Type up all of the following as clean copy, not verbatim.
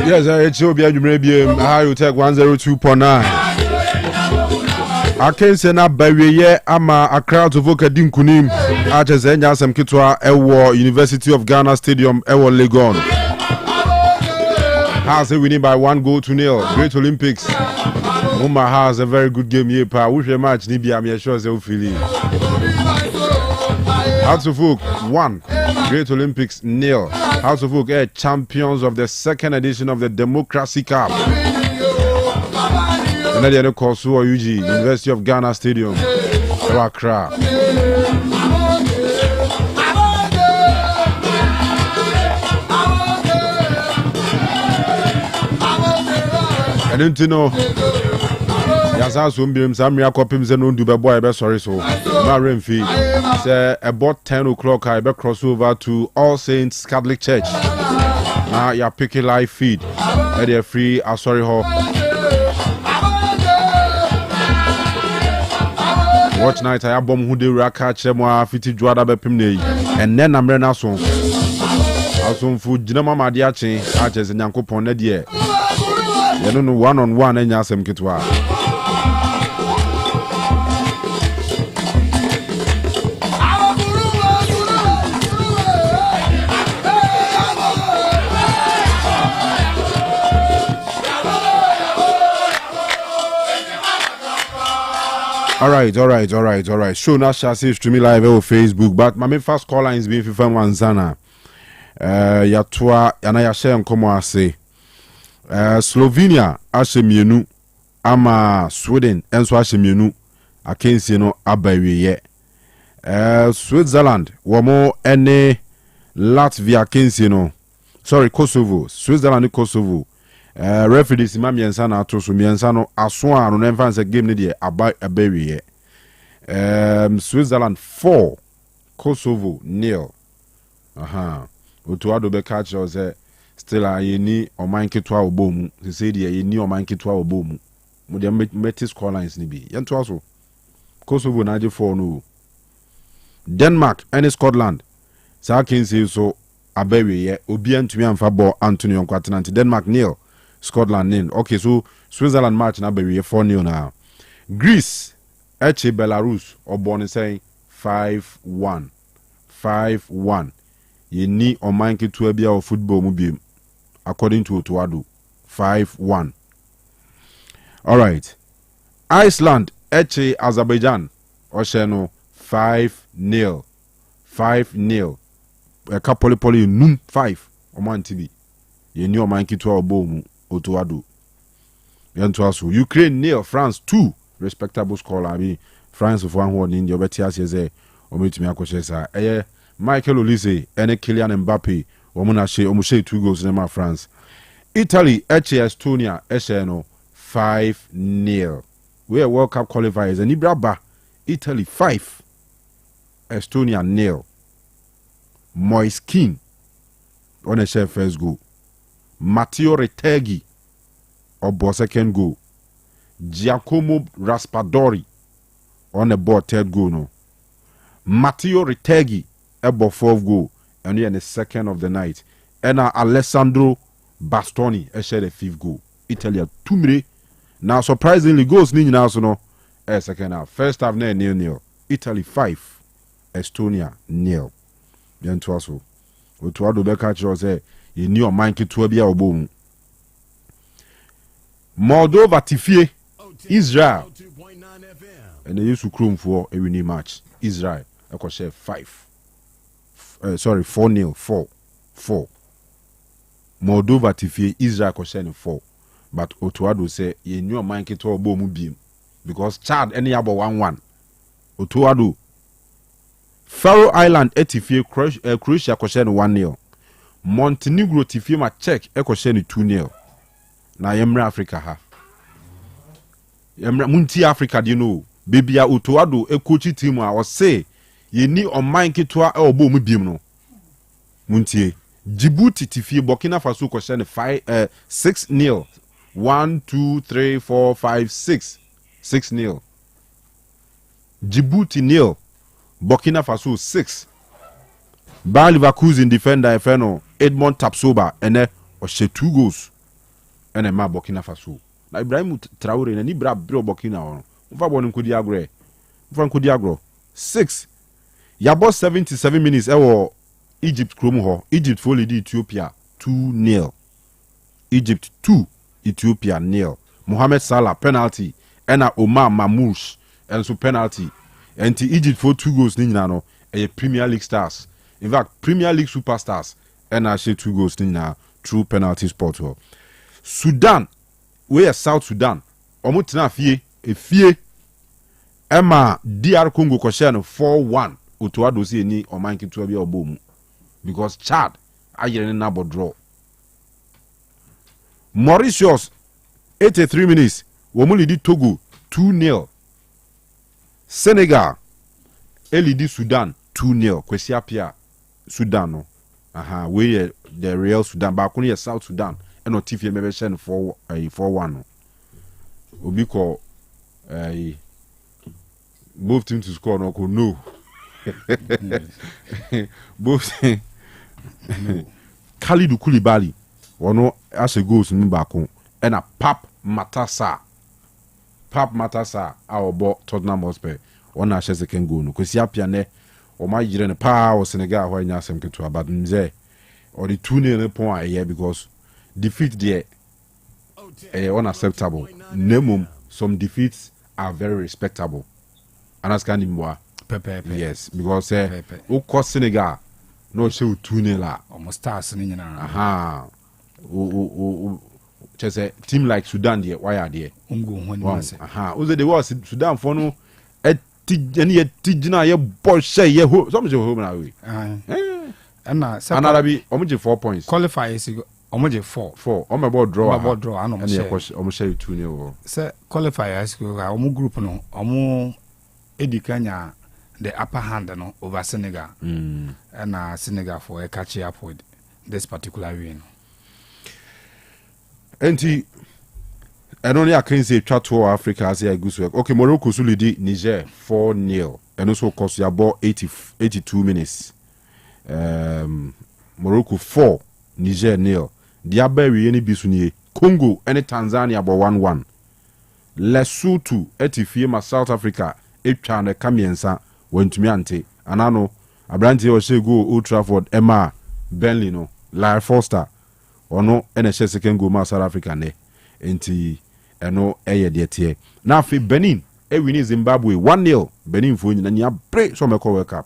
Yes, it's your Otec 102.9. I can't say na barrier ama a crowd of Vokadim Kunim at Zenyasam Kitwa Ewo University of Ghana Stadium Ewo Legon. Has a winning by 1-0. Great Olympics. Mumma has a very good game here. Wish a match Nibia, I'm sure they'll feel it. House of Oak 1, Great Olympics 0. House of Oak champions of the second edition of the Democracy Cup. And then the course UG, University of Ghana Stadium, Accra. I don't know. Yes, I saw him. Some Yakopim and do boy. I be sorry so. Marine fee. Say about 10 o'clock. I be cross over to All Saints Catholic Church. Now you pick a live feed. And they're free. I sorry ho. Watch night. I bomb who they catch them. I fit to draw that pimney. And then I'm running so. I saw food. Jinama madiachi. I just in Yanko Pone dear. You don't know one-on-one and Yasem Kitwa. All right. Show now shall say streaming live on Facebook, but my first call line is being 51 Zana. Yatua yana share nkomo ase. Slovenia ashemienu ama Sweden enso ashemienu akensi no abawiye. Switzerland womo ene Latvia akensi no. Sorry, Kosovo. Switzerland Kosovo. Referees mamiensa na atoso miensa no aso anu na mfanse game ne de abawiye. Switzerland 4, Kosovo 0. Otuado be catch us still yeni omanketwa obomu. They say the yeni omanketwa obomu. Mo de metis call lines ni bi. Yento aso. Kosovo na je 4 no. Denmark and Scotland. Sa kin say so abawiye obi antumi amfa ball Anthony Onkwatenante. Denmark 0. Scotland 0. Okay, so Switzerland match na baby 4-0 now. Greece, Belarus, or born saying 5-1. 5-1. You need or mind to a beer of football mobile, according to Otuado. 5-1. All right. Iceland, Azerbaijan, or Sheno 5-0. 5-0. A couple of poly noon 5 or man TV. You knew mind to a boom. Otuado. Yantuasu. Ukraine 0, France 2. Respectable score. I mean, France of 1 word in the Obetias Yeze. Omit me Akoshesa. Michael Olise, and Kylian Mbappe. Omunashe, Omushe 2 goals in France. Italy, Estonia, Esheno 5-0. We are World Cup qualifiers. And Ibraba, Italy 5. Estonia 0. Moiskin on a share first goal. Matteo Retegui or second goal. Giacomo Raspadori on a board third goal. No. Matteo Retegui about 4th goal and then the second of the night. And Alessandro Bastoni shared the 5th goal. Italy 2 minutes. Now surprisingly goals ni now so no second half. First half 0-0. Italy 5. Estonia 0. Bien to also. Otuado be catch us you knew a man to be a boom. Moldova Tifie, Israel. And they used to chrome for a winning match. Israel, I could share 5. 4-0, 4. Moldova Tifie, Israel could share 4. But Otuado say you knew a man to a boom beam. Because Chad any about 1-1. Otuado. Faroe Island, Tifie, Croatia could share 1-0. Montenegro Tifima check ekosheni 2-0. Na yemra Africa ha. Yemra munti Africa do you know. Bibia Otuado coach team a say ye ni oman ketwa e obo mu biem no. Muntie. Djibouti Tifie Burkina Faso kosheni 6-0. 1 2 3 4 5 6. 6-0. Djibouti 0. Burkina Faso 6. Bayer Leverkusen defender Efeno Edmond Tapsoba and or she 2 goals ene ma Burkina Faso na Ibrahim Traore na ni bra bro Burkina on mfa bo nkodi agro mfa nkodi agro 6 yabo 77 minutes ewo Egypt krom ho Egypt for lead Ethiopia 2-0 Egypt 2 Ethiopia 0 Mohamed Salah penalty ena Omar Mamouche enso penalty enti Egypt for 2 goals ni nyina no Premier League stars in fact Premier League superstars ena she 2 goals ni nyina through penalty spot ho Sudan we are South Sudan omo tena fie Emma DR Congo ko share no 4-1 otoado si eni oman kitu bia obomu because Chad ayere na draw Mauritius 83 minutes womulidi Togo 2-0 Senegal elidi Sudan 2-0 kwesi apia Sudan no we the real Sudan ba kunu ye South Sudan eno tifie mebe shen 4-1 no obi ko both teams to score no ko no both Khalidou Koulibaly ono as goals ni baako ena Pap Matassa awobo Tottenham Hotspur ona ahye second goal no kwesi apia ne o ma yire ne pa o Senegal ho anya asem keto abad nze or the 2-0 pon aye because defeat there unacceptable nemum some defeats are very respectable and as can imwa yes because o ko Senegal no show 2-0 la almost stars ni nyina chese team like Sudan there why are there ungu honi mase oze the was Sudan for no tijina ye boy say ye ho some say ho na we na Arabi omoje 4 points qualifiers omoje 4 omebo draw ano mo share 2-0 say qualifiers go omo group no omo edikanya the upper hand no over Senegal and Senegal for a catch up with this particular win. Enti only I can say chat to Africa as a good work. Okay, Morocco sulidi Niger 4-0 and also cost ya ball 82 minutes. Morocco 4 Niger 0. Diabewi any bisuniye Congo and Tanzania about 1-1. Lesotho etifie South Africa etwa na kamiensa wantumi ante anano abranti o shego Old Trafford Emma Burnley no Lyle Foster ono ene she second goal ma South Africa ne enti eno eye de tie na afi Benin wini Zimbabwe 1-0 Benin fo nyina nya bre so meko World Cup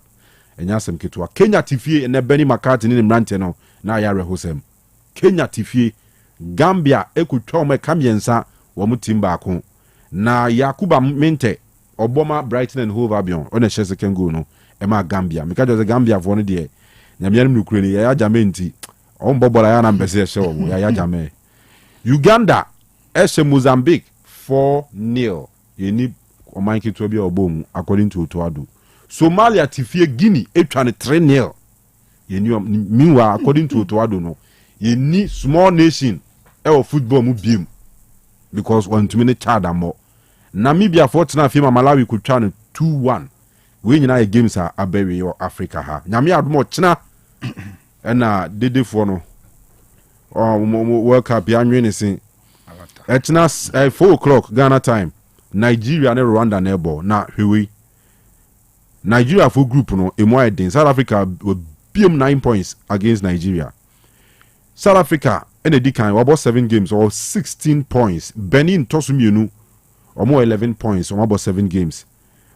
enya sem ketwa Kenya tifie ene Benny McCarthy ne mrante no na ya rehosem Kenya tifie Gambia ekutwa o mekamiensa wo mutim baako na Yakuba Mente Obama Brighton and Hove Albion on a second goal no Emma Gambia because the Gambia for one day nyamiam nukreni ya jamenti on bobola ya na mbese show ya jame Uganda Mozambique 4-0 yeni oman kitu bia obom according to Otoado Somalia tifie Guinea etwa ne 3-0 yeni meanwhile according to Otoado no yeni small nation e football mu biem because one too many Chad amo Namibia fortuna fima Malawi could try 2-1 we nyina games are abewe your Africa ha nyame adomo china na dede for no World Cup ya nwene sin china 4:00 Ghana time Nigeria and Rwanda nebo na hwewe Nigeria for group no emo eden South Africa will beam 9 points against Nigeria South Africa in a decan about 7 games or 16 points Benin tosumienu Omo 11 points, about 7 games.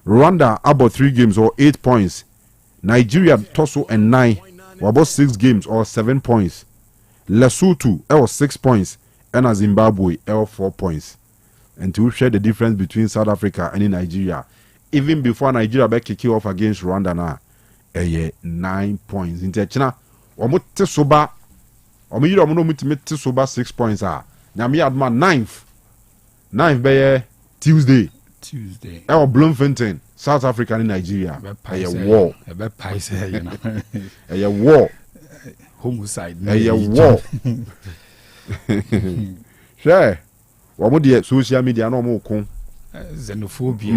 Rwanda about 3 games or 8 points. Nigeria Toso and 9, about 6 games or 7 points. Lesotho 6 points, and Zimbabwe 4 points. And to share the difference between South Africa and Nigeria, even before Nigeria be kick off against Rwanda now, 9 points. In China, omo tesoba, omo yiro omo no mutimete soba 6 points ah. Nyame adma 9th be Tuesday. Bloemfontein, South Africa and Nigeria. A war. A war. Homicide. A war. Sure. What the social media no more con. Xenophobia.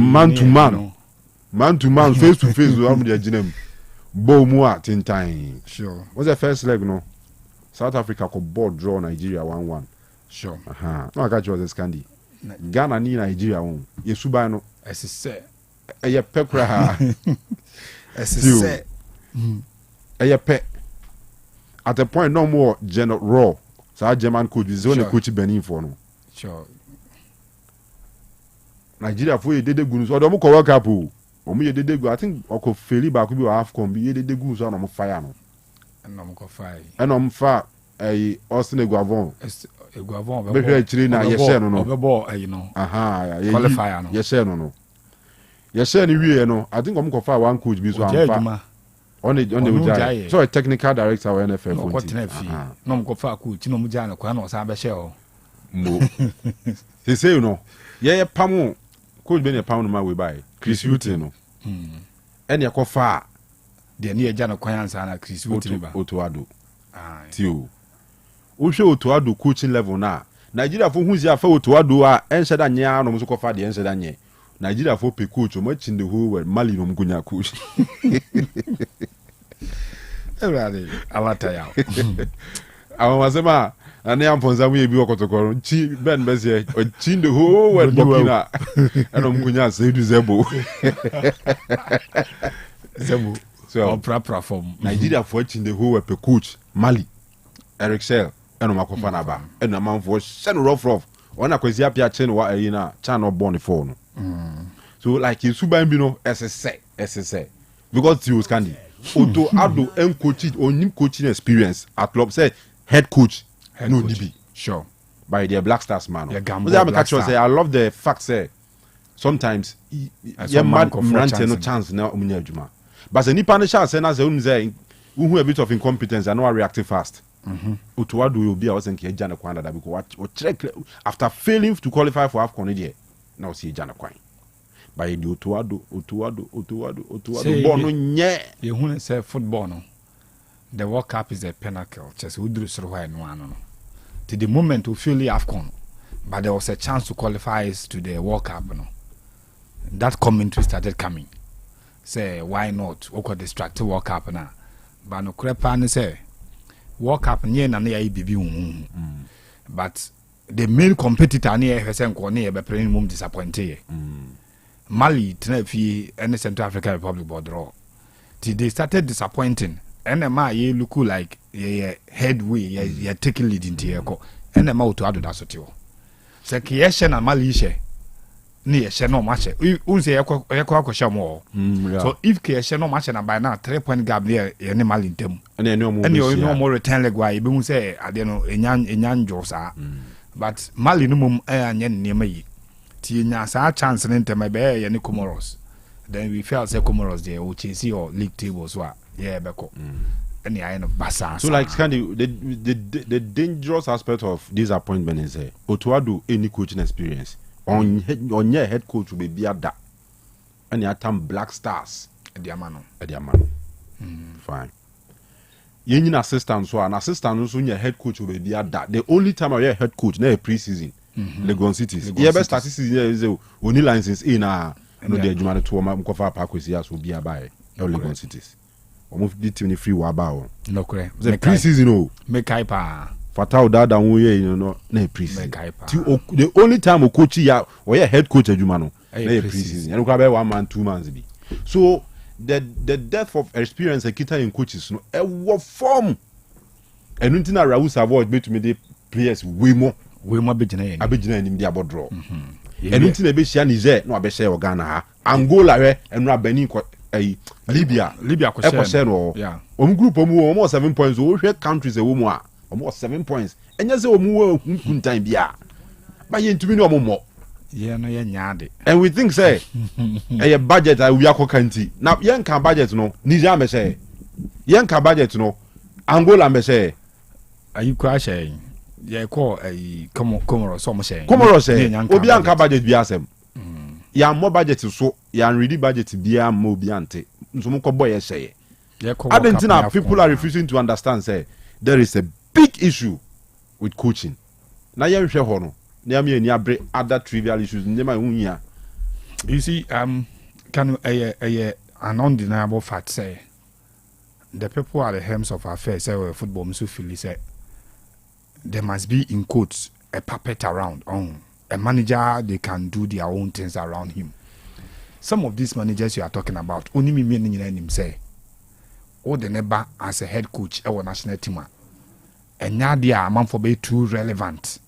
Man to man, face to face with Amudia Jinem. Bomua Tintain. Sure. What's the first leg no? South Africa could board draw Nigeria 1-1. Sure. No, I got you as a Scandi. Ghana ni Nigeria won. Yesubano. As I say. Eye pekra. As I say. Eye pe. At a point no more General Raw. So German coach is only coach Benin for no. Sure. Nigeria for ye dede gun so do mo ko World Cup o. Omo ye dede gun I think oko feli ba ko bi half com bi ye dede gun so na mo fire no. And I'm go fire. And I'm fa Austin Eguavon. Eguavon be hwe chiri na ye share no no. Be you know. Qualifier no. Ye share no no. Ye share ni wie no. I think I'm go fa one coach bi so am fa. On the Ujai. So a technical director of NFL. No, what no go fa coach no muja no kwa no sa be share o. Mo. They say you know. Yeah, pamo. Coach be ne pamo no ma we buy. Chris Hutton no. And ya ko fa de ne eja no kwan ansa na Chris Hutton ba. Otoado. Tio. Wo hwe Otoado coaching level na. Nigeria fo hu zia fa Otoado a ense da nya no so ko fa de ense da nya. Nigeria for pe coach o match in the whole world Mali no mgunya coach. Everybody awata ya. Awasema ani amponza mu ebi okotokoro chi ben bezie o chi in the whole world Burkina. Eno mgunya Seydou Zebo. Zebo. So proper form. Nigeria for in the whole world pe coach Mali. Eric Sell eno makofa na ba. Eno man for send rough. Ona kwezi apia chen wa ayina chan no born for no. So like in Suban Bino SSA because you Scandi Otoado and coaching or new coaching experience at club say head coach no DB sure by the Black Stars man. I love the fact say sometimes you man no chance na umunya adwuma but the nipa no chance na say say who a bit of incompetence and no reacting fast. Otoado will be was nke Jana Kwanda that because after failing to qualify for AFCON there now see Jana Kwan by the Otoado bono nye you who say football no the World Cup is a pinnacle just we do so why no no to the moment we feel the AFCON but there was a chance to qualify to the World Cup no that commentary started coming say why not we could distract the World Cup na but no crepa ni say World Cup nye na na bibi but the main competitor ni ehwese nko na be pre mum disappointed Mali Tenefi and the Central African Republic border till they started disappointing and ma ye look like ye headway ye taking lead into ye ko and ma Otoado da sotio se ke she na Mali she ni ye she no ma she unse ye ko akosha mo so if ke she no ma she na by now 3-point gap there ye ne Mali ntem and no more return leg why be hu say ade no enyan josa but Mali no mum anya nema yi ti nya sa chance ne ntem be ye ne Comoros then we felt say Comoros there we chase your league table so yeah be ko any I know basa so like Scandi the dangerous aspect of disappointment is Otoado any coaching experience on your head coach will be ada and you tam Black Stars Ediamano fine yen assistant so an assistant so your head coach will be ada the only time I head coach na pre-season Legon Cities yeah best start season is only license in no the adwuma to ma mkofa pa kwesi aso bi abae Legon Cities omo di team ni free wa ba o no correct the pre-season o make hyper Fatao dada wo ye no na pre-season the only time o coach ya o ye head coach adwuma no na pre-season and kwa be 1 month 2 months bi so the depth of experience a kita in coaches no e wo form enunti na Raul Savoy betumi de players we more abegina nim de abodro enunti na be hia Niger na abehye o Ghana ha Angola we enu abani ko Libya ko share no om group omu 7 points o hwe countries e wo mu a omo 7 points enya se omu wo kuntan bia ba ye ntumi ni omo mo yeah no ye nyaade and we think say a budget I we akokanti na yen kan budget no Niger me say yen kan budget no Angola me say ayi kwa share ye ko Comoros so mo say Comoros say obi an kan budget bi asem ya mo budget so ya ready budget bia mo bi ante nso mo ko boy ye say Argentina people are refusing to understand say there is a big issue with coaching na yen hwe ho no na me ani abre other trivial issues nema hunya you see can an undeniable fact say the people at the helms of affairs say football so feel say there must be in quotes a puppet around. A manager, they can do their own things around him. Some of these managers you are talking about, only me him say, or the neighbor as a head coach, our national team, and now they are man for be too relevant.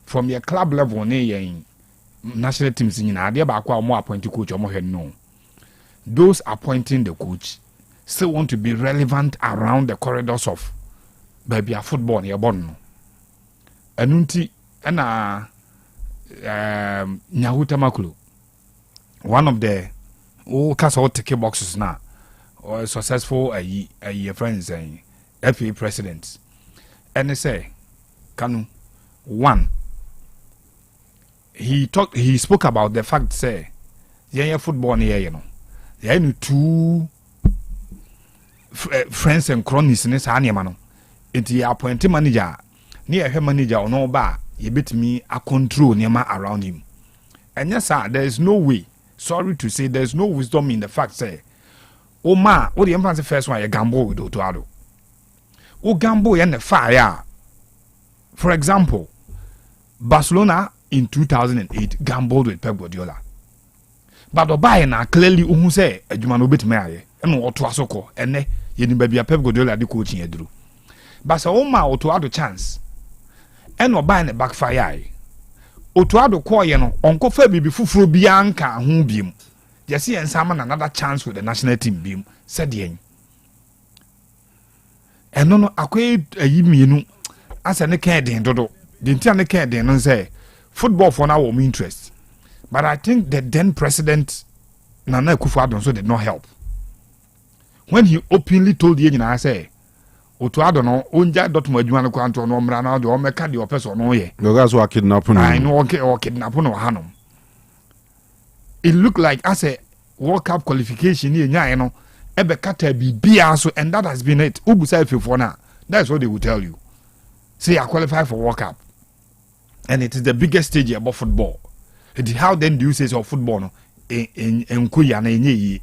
From your club level, in national teams in idea about more appointed coach or more head no. Those appointing the coach still want to be relevant around the corridors of baby a football near Bonno. Anunti and Nyahuta Makulu, one of the castle ticket boxes now, or successful a friends saying FA presidents. And they say, Kanu, one, he spoke about the fact say, yeah, football near you know. There are two friends and cronies in this animal. It's the appointed manager, near her manager or no bar, you bet me a control near around him. And yes, sir, there is no way, sorry to say, there's no wisdom in the fact, say, oh, ma, what the emphasis first one, a gamble with Otuado. Oh, gamble and the fire. For example, Barcelona in 2008 gambled with Pep Guardiola. But Obaye na clearly who say adwuma bit me aye no oto asoko ene ye ni bia Pep Guardiola de coaching eduru but so o ma oto ado chance and Obaye na backfire aye oto ado ko ye no onko fa bibi fufuro bia nka ho biem just see ensama na another chance with the national team biem said yen eno no akoy ayi mienu asa ne kan den dodo de ntia ne kan den no say football for now we interest. But I think the then president Nana Akufo-Addo also did not help. When he openly told the agent, I say, Otuado no, onja dotumo adwuma no kwanto no mra na de o meka de opeso no ye. No guys who kidnap no. I know or kidnap no hanom. It looked like as a World Cup qualification here nya no ebe kata bibia so and that has been it. Ubusa for now. That's what they will tell you. Say I qualify for World Cup. And it is the biggest stage about football. How then do you say so football no in kuya na enye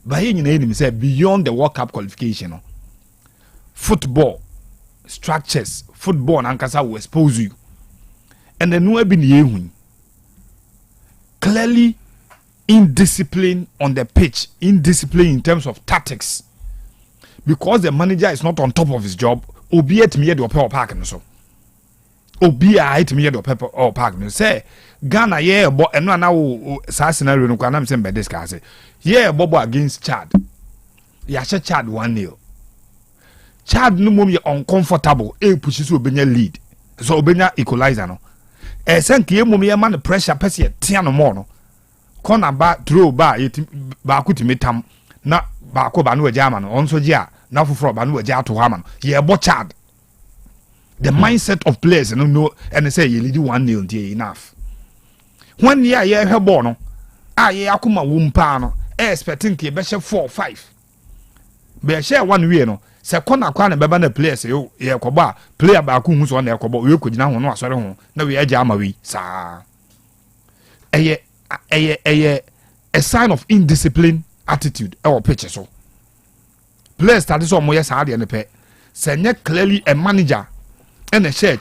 but he nyina say beyond the World Cup qualification no football structures football na nkasa will expose you and then no be na clearly indiscipline on the pitch, indiscipline in terms of tactics, because the manager is not on top of his job. Obi et me the opera park no so obi a it me the opera park no say Ghana yeah but and now sa scenario no kwa na me say be discuss yeah bobo against Chad ya she Chad 1-0 Chad no mum ye uncomfortable e push so obenya lead so obenya equalizer no senke ye mum ye man pressure pese tia no more no corner ba throw ba ba kutimi tam na ba ko ba no agya ma no onso gye a na foforo ba no agya to ha ma no ye bo Chad the mindset of players no know and say you lead 1-0 dey enough when ye he ball no ye akoma wumpa no expecting ke be she 4-5 be she 1 way no se corner kwa na beba na players ye koba player ba ku hu so na ekoba we kogina ho no asore ho na we agya ama we sa a sign of indiscipline attitude or pitch so players start so mo yes hard ne pe se clearly a manager and a share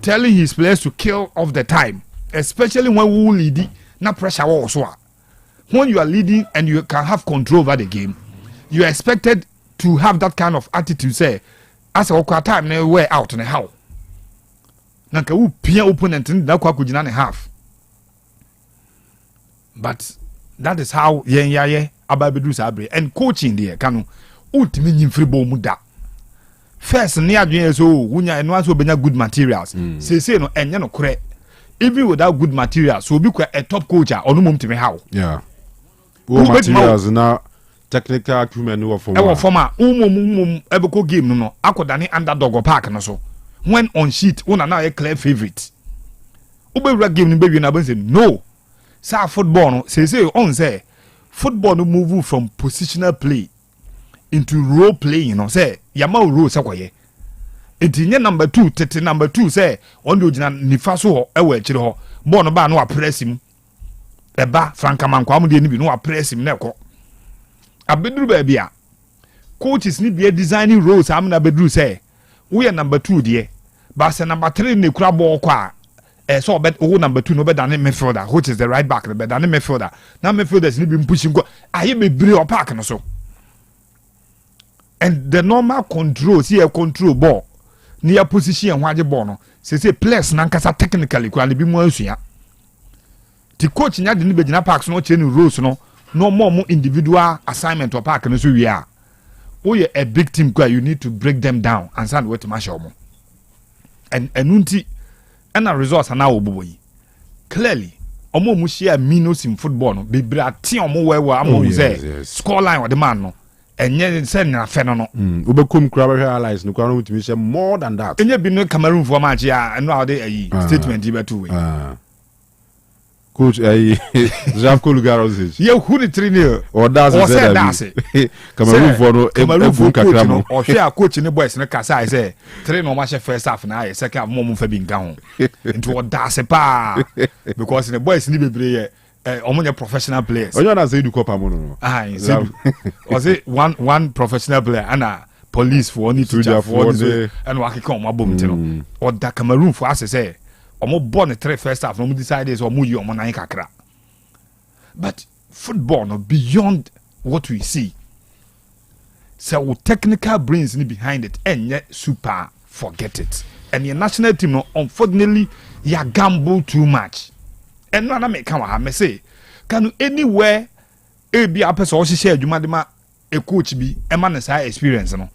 telling his players to kill off the time, especially when we lead na pressure also. When you are leading and you can have control over the game, you are expected to have that kind of attitude. Say, as a time na way out and how. Nanka u pia opponent na kwa kujina ne half. But that is how ye ababedu sabre and coaching there Kanu ultimate nyimfri bo mu da. First near adwene so wunya eno aso benya good materials say no enye no kore even without good materials so obi kwa a top coach ono mom timi how yeah materials na technical acumen no forma umom ebeko game no akodane underdog park no so when on sheet una na a clear favorite ubewura game no bewie na say no sa football no say on say football no move from positional play into role playing, you know, say yama role sakoye. Enti number 2, tete number 2 say on the original nifaso ho ewe chire ho. Bo no ba no press him. Eba franka man kwa mu de ni bi no press him na ko. Abeduru ba bia. Coaches ni bia designing roles am na beduru say we are number 2 there. but say number 3 ne kura ball kwa so bet number 2 no be than midfielder, which is the right back, be than midfielder. Now midfielders need be pushing go. Aye be bri park no so. And the normal control, see a control ball near position and waje ball no. Say players nankasa technically kwa be mo asua. The coach nya de ni be gina parks no change rules no more individual assignment or park no so we are. Oh yeah, a big team kwa you need to break them down and send way to match omo. And unti and a results are now oboyi. Clearly omo mu share minus in football no be bra ti omo we am say score line or the man no enye send na fe no no obekum kura be realize no kwa no mutimi share more than that enye bi no Cameroon for match ya no how dey statement be two way coach Jean Kolugaros ye who the trainer or that's it Cameroon for no Cameroon kakra mo o hwe coach ni boys no kasa say train no match first half na ye second half mo fa bi nka ho into o that's pa because the boys ni bebre ye omonye professional players onye na say du kopa mo no was it one professional player and a police for only to for and wa keka o mabom ti no o da Cameroon for as say omo born the 3 first half no decide is omo yi omo nan kakra. But football no beyond what we see, so technical brains ni behind it and yet super forget it. And your national team no unfortunately ya gamble too much. And no na make come I say can anywhere be a person share adwuma de ma a coach bi e man say experience no.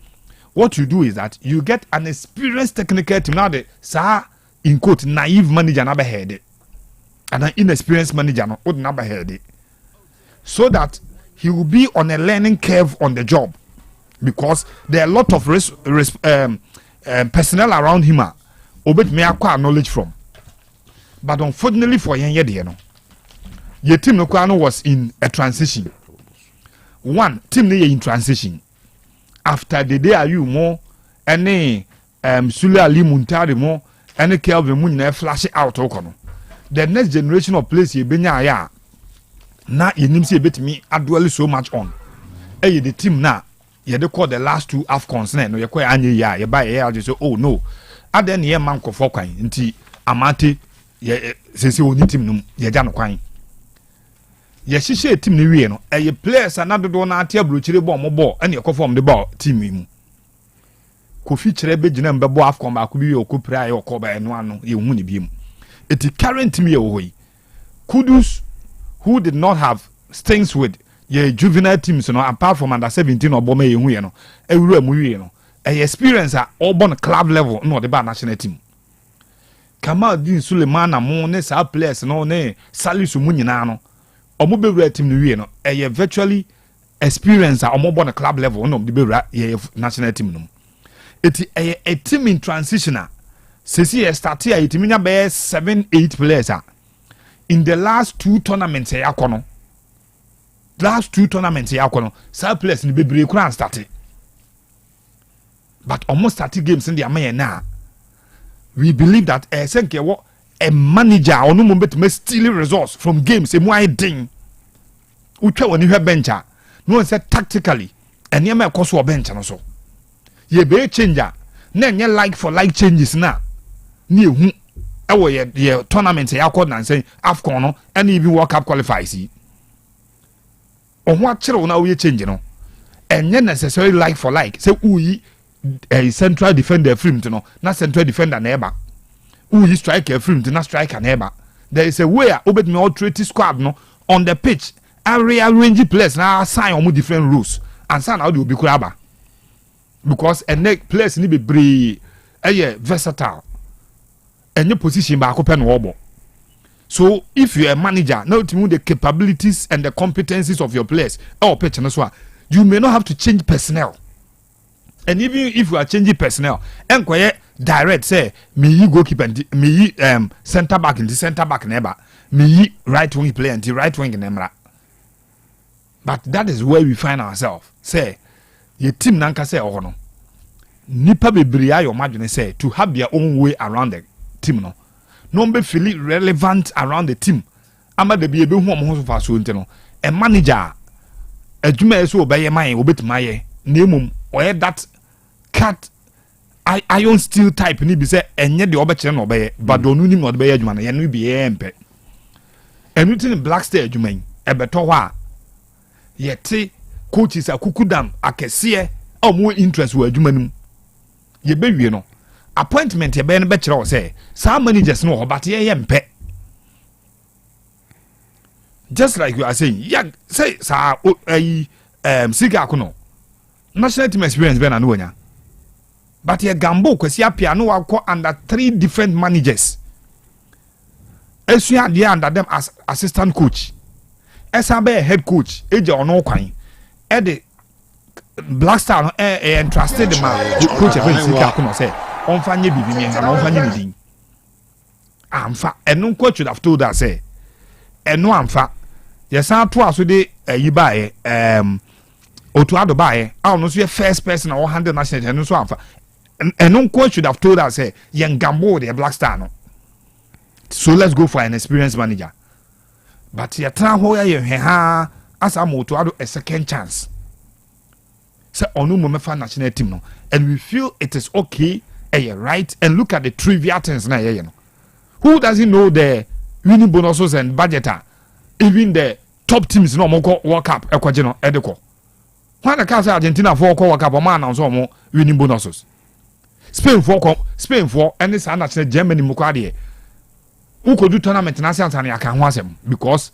What you do is that you get an experienced technical team now the sa in quote naive manager never heard it and an inexperienced manager no would never heard it, so that he will be on a learning curve on the job because there are a lot of personnel around him obet me acquire knowledge from. But unfortunately for yen no your team no was in a transition. One team no in transition after the day are you more any Sule Ali Muntari more any Kelvin Mun flash out okono. The next generation of players ye benya ya na yenim se betimi adwale so much on. The team na ye dey call the last 2 AFCONs na no ye kwa anye ya ye buy ye just say oh no aden ye man kofo kwan nti amate ye sese oni team num ye ja no kwan ye hihye team ne wie no players anadodo na ate abrochire ball mo ball ene ye kofo the ball team mu Kofi kire be gina mbebo AFCON ba ko bi okopra ye okoba eno ano ye hu ne biem. It current me away. Kudus, who did not have stings with your juvenile teams, you know, apart from under 17 or Bome, you know, everywhere you know, a experience at Auburn club level, no, the bad national team. Kamal Din Suleiman, Amone, our players, no, ne, Salisu Muninano, or mobile team, you know, a virtually experience at Auburn club level, no, the national team. It's a team in transitioner. Sisi start here it mean be 7-8 players in the last 2 tournaments yakono some players ni bebre kura start but almost 30 games in the amaya na we believe that senke wo a manager onu mo bet steal results from games e mo ai din utwa woni hwe bencha no say tactically ene ma ekoso bench no so ye be changer na enye like for like changes na ni ehu ewo ye tournament ya call na say AFCON no and even World Cup qualifiers yi oho akere na we change no enye necessary like for like say uyi central defender free to no na central defender na eba uyi striker free to na striker na eba. There is a way obet me alterate squad no on the pitch and rearrange players na assign omo different rules and say na we be kuraba because players ni be bree versatile. Any position back open wobble. So if you're a manager, now to the capabilities and the competencies of your players, you may not have to change personnel. And even if you are changing personnel, and quiet direct say me you goalkeeper me you center back in the center back neighbor, me you right wing player and the right wing neighbor. But that is where we find ourselves. Say your team nanka say oh no. Nipa bebre your imagine say to have their own way around the team no be feel relevant around the team ama de be hu omo so fa so ntino a manager adwuma eso obeye man obetima ye na emum oye that cut iron steel type ni bi say enye de obekere no obeye but onu ni no de beye adwuma no ye no bi ye empe enu tin black star adwuma yi ebeto ho a ye te coaches akukudam akese omo interest wo adwuma nim ye bewie no appointment ye be no be kire wo say some managers no ho but ye empe just like you are saying yeah say sa Osei Akoto national team experience be na no nya but ye gambo kwesi apia no wakọ under 3 different managers esua dey under them as assistant coach esa be head coach eje ono kwan e de black star no entrusted the man coach Osei Akoto say onfa nye bibi mi na onfa nye ni amfa eno coach would have told us say eno amfa ye san to aso de yi bae Otuado bae no so first person or handle national team no so amfa and coach should have told us, say, young Gambo, the black star. No. So let's go for an experienced manager. But you try where you have as a motor a second chance. Say, Onu Momefa national team. No. And we feel it is okay, right? And look at the trivia things now. Who doesn't know the winning bonuses and budgeter? Even the top teams no more World Cup, Equageno, Edeko. When the case Argentina for World Cup, a man and so more winning bonuses. Spain for and this national Germany mukwade who could do tournament na sense and can wasem because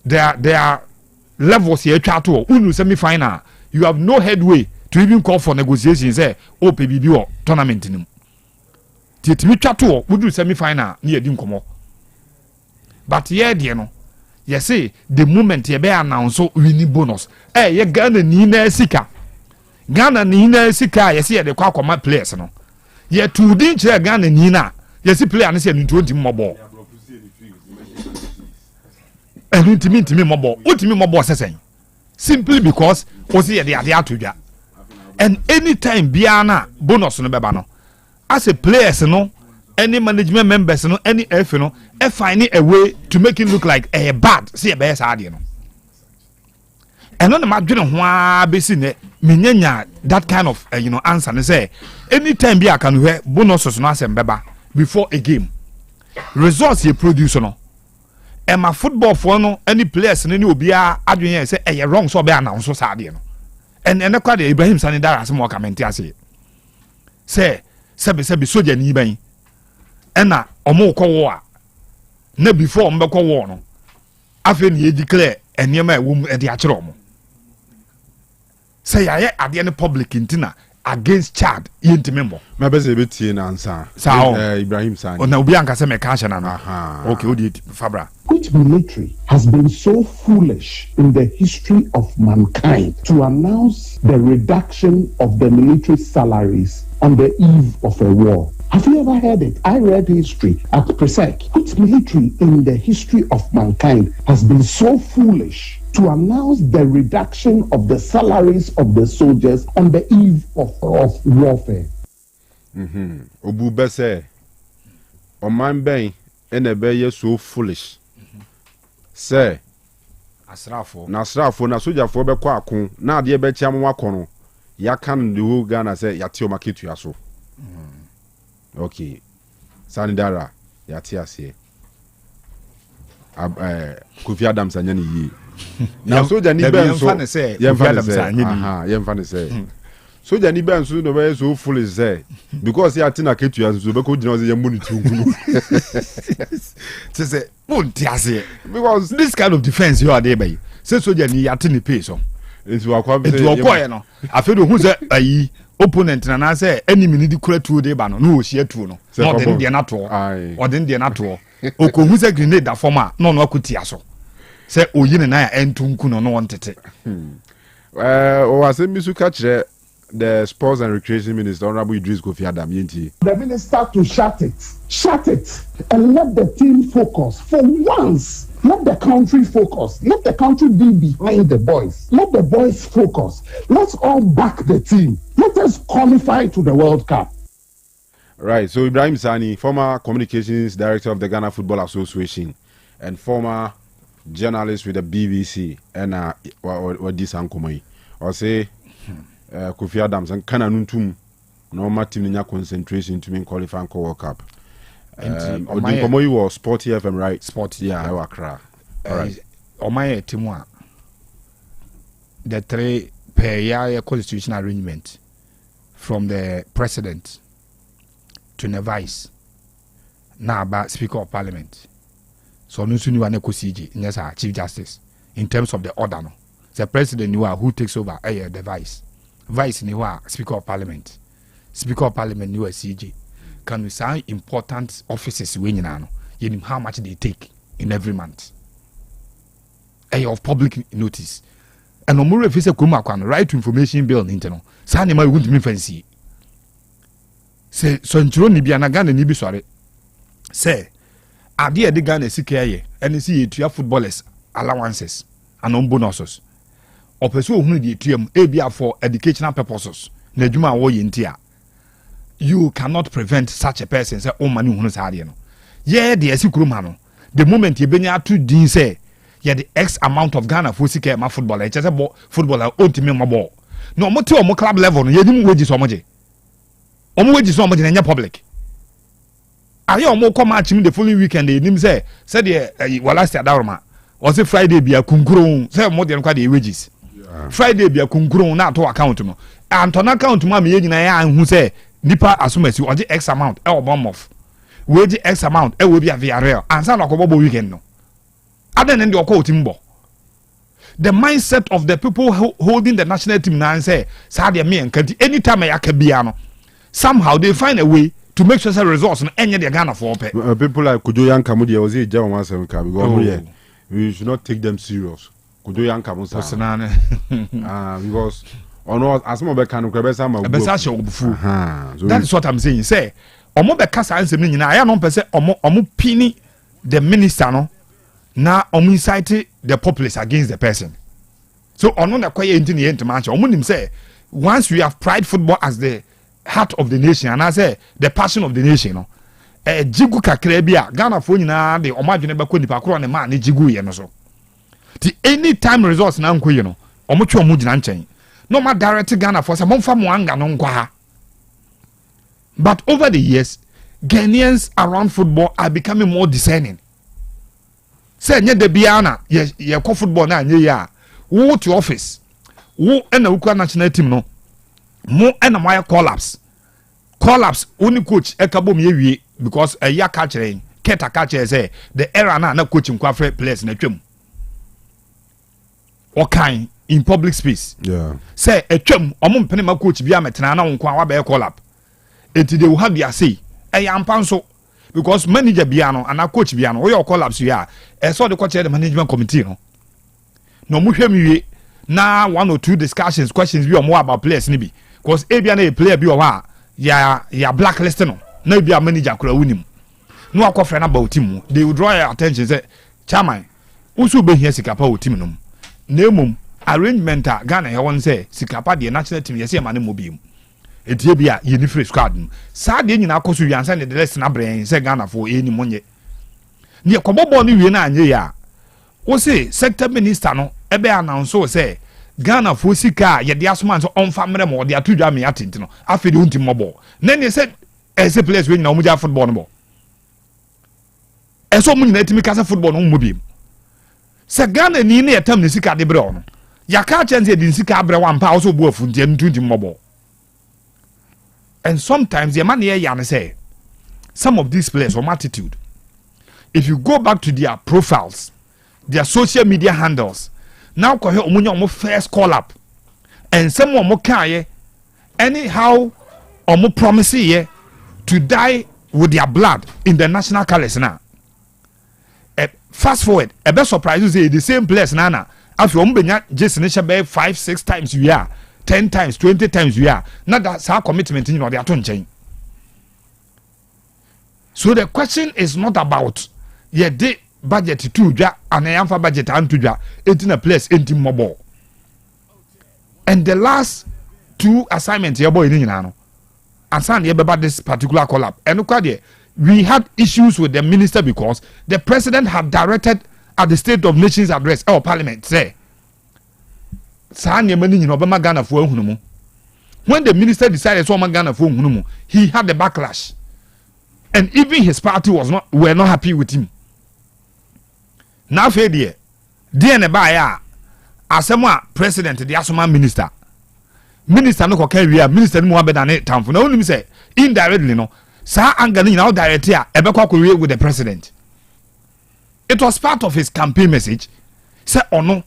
there are levels here to unu semi final you have no headway to even call for negotiations say o PBB or tournament nim tietimi twa to we do semi final na yedi nkomo but here dey no you see the moment you be announce winning bonus ye Ghana ni na sika you see the kwakoma players no ye to din chere Ghana ni na ye see player no say ntudi mmobo ntimi mmobo utimi mmobo sesen simply because o see the ade atodwa and anytime biana bonus no beba no as a players no any management members no any F no find a way to make it look like a bad see e be sa ade no eno na madwene ho a be si ne menyanya that kind of answer ne say anytime bi aka no hwe bonuses no asem beba before a game results you produce no e ma football for no any players ne obi a adwene say e wrong so be announce so ade no and kwa de Ibrahim Sani Dara asem o comment ase say sebe soja ni ban na omo kọ wo a na before mbekọ wo no afi ne declare enema e wo e de akere omo say ya ade ne public intina against Chad yintimembo ma be say betie na answer Ibrahim Sani ona obi anka say me ka hye na no okay odi Fabra. Which military has been so foolish in the history of mankind to announce the reduction of the military salaries on the eve of a war? Have you ever heard it? I read history at Presec. Which military in the history of mankind has been so foolish to announce the reduction of the salaries of the soldiers on the eve of warfare? Obu bese oman ben enebe so foolish. Say asrafo na sojafo be kwa akon na ade be chia mo akono ya kan the whole Ghana say ya tie o maketu aso. Okay. Sani Dara ya tie ase. Kofi Adams anya ni yi. Na soja ni ben so Kofi Adams anya ni. Yemfa ne say. Soja ni ben so no be so foolish say because ya tina ketu aso be ko gina say yemu ni tunkunu. Say because this kind of defense you are there by say soja ni ya tini pay so into akwa be say no afedo hu say ayi opponent na say enemy ni di kura tuo de ba no no ohia tuo no no den de na to o den de na to o ko hu say grenade da form a no akuti aso say oyi ne na ya entunku no won tete o was mi su ka kire the Sports and Recreation Minister, Honorable Idris Kofi Adam Yinti. The minister to shut it, and let the team focus for once. Let the country focus. Let the country be behind the boys. Let the boys focus. Let's all back the team. Let us qualify to the World Cup. Right. So Ibrahim Sani, former communications director of the Ghana Football Association, and former journalist with the BBC, and what this Ankomai, or say. Kofi Adams and Kanu normal team nya concentration to mean qualify and World Cup. Omaye you were Sport FM, right? Sport, yeah, Accra. All right. Omaye team the three per year constitutional arrangement from the president to the vice. Now about Speaker of Parliament. So no sooner than CJ, yes, Chief Justice. In terms of the order, no. The president who takes over the vice. Vice Speaker of Parliament. Speaker of Parliament CJ. Can we sign important offices when you know how much they take in every month? Of public notice. And no more if it's a right to information bill internal. Sign him I wouldn't me fancy. Say so in Chironi be an agana nibi sorry. Say idea the Ghana CKA and see to your footballers allowances and on bonuses. Or pursue who the TM ABR for educational purposes. Nejuma wo yintia. You cannot prevent such a person say oh money who's hard. Yeah, the esikurumano. The moment you been to din say yeah the X amount of Ghana for CKA my footballer. Just a footballer ultimate my ball. No more to club level. You didn't wages so much. Wages so much in your public. Are you more come match the following weekend? They didn't say the last year Darma was it Friday be a kunkron say more than quite the wages. Friday be a kunkron not to account no. And to account to mommy who say nipa assumes you on the X amount or bomb off. Wage X amount will be a VRL and some of weekend no. Other than the occult timbo. The mindset of the people holding the national team now say Sadia me and Kanti anytime I can be somehow they find a way to make sure the results and any the Ghana for people like Kujo Yan Kamudi was a German because we should not take them serious. Kujo Yan Kamusa because or no as some of Kanu that is what I'm saying. Say Omo be kasa answer me nyina I no pese omo pini the minister no na omo incite the populace against the person. So ono na kwaye enti ne entimanche omo nim say once we have pride football as the heart of the nation and I say the passion of the nation no jigu kakra bia Ghana fo nyina de omadwene beko nipa kro ne ma ne jigu ye no so ti anytime results na nko ye no omo twe omo gina nchen no ma direct Ghana for say monfa mo anga no nkwa ha. But over the years Ghanaians around football are becoming more discerning. Say nye de bia na ye ko football na nye ya wo to office wo na wo national team no mo and my collapse only coach ekabom ye wie because a year catching keta catcher say the era na coaching kwafre players na twam okay in public space say a twam omo mpene ma coach bia metena na wonko wa be collapse enti they will have their say ampanso because manager bia no and coach bia no we collapse ya e so the coach the management committee no mo hwem wie na 1 or 2 discussions questions bi more about players ni bi because ebia na a player bi o ha ya blacklist no na ebia manager kura wunim no akofre na about team they will draw your attention say chairman usu be here sikapa o team no na emom arrangement Ghana he won say sikapa the national team yes e ma ne mobile etie bia ye ni free squad no sa de nyina akoso wiansa ne the rest na brain say Ghana for eni monye ne kobobo ni wie na anye ya wo say sector minister no ebe announce say Ghana for sika ye de asoma so on famre mo de atudwa me atenti no afi de unti mobo na ne say ese place we nyina omuja football no bo eso mu nyina timi kasa football no mo bi se Ghana ni ne etam ne sika de bre no ya ka chance de sika bre wan pa so bo afu nti unti mobo. And sometimes the man here yan say some of these players from attitude, if you go back to their profiles, their social media handles, now ko he omunyo first call up and someone mo kan anyhow omo promise here to die with their blood in the national colors now. Fast forward a best surprise you say the same place nana after omo benya Jason Shabe 5-6 times you are 10 times 20 times you are not that's our commitment in the aton. So the question is not about ye de budget to ja and I budget and to ja in a place in mobile. And the last 2 assignments your boy in and about this particular collab. And we had issues with the minister because the president had directed at the State of Nations address or parliament say Ghana for when the minister decided so Ghana for he had the backlash, and even his party were not happy with him. Now for dear ne asema president the asoma minister no ko carry minister no be than tamfo na only say indirectly no sa anga ni na direct a ebe kwa with the president. It was part of his campaign message. Say ono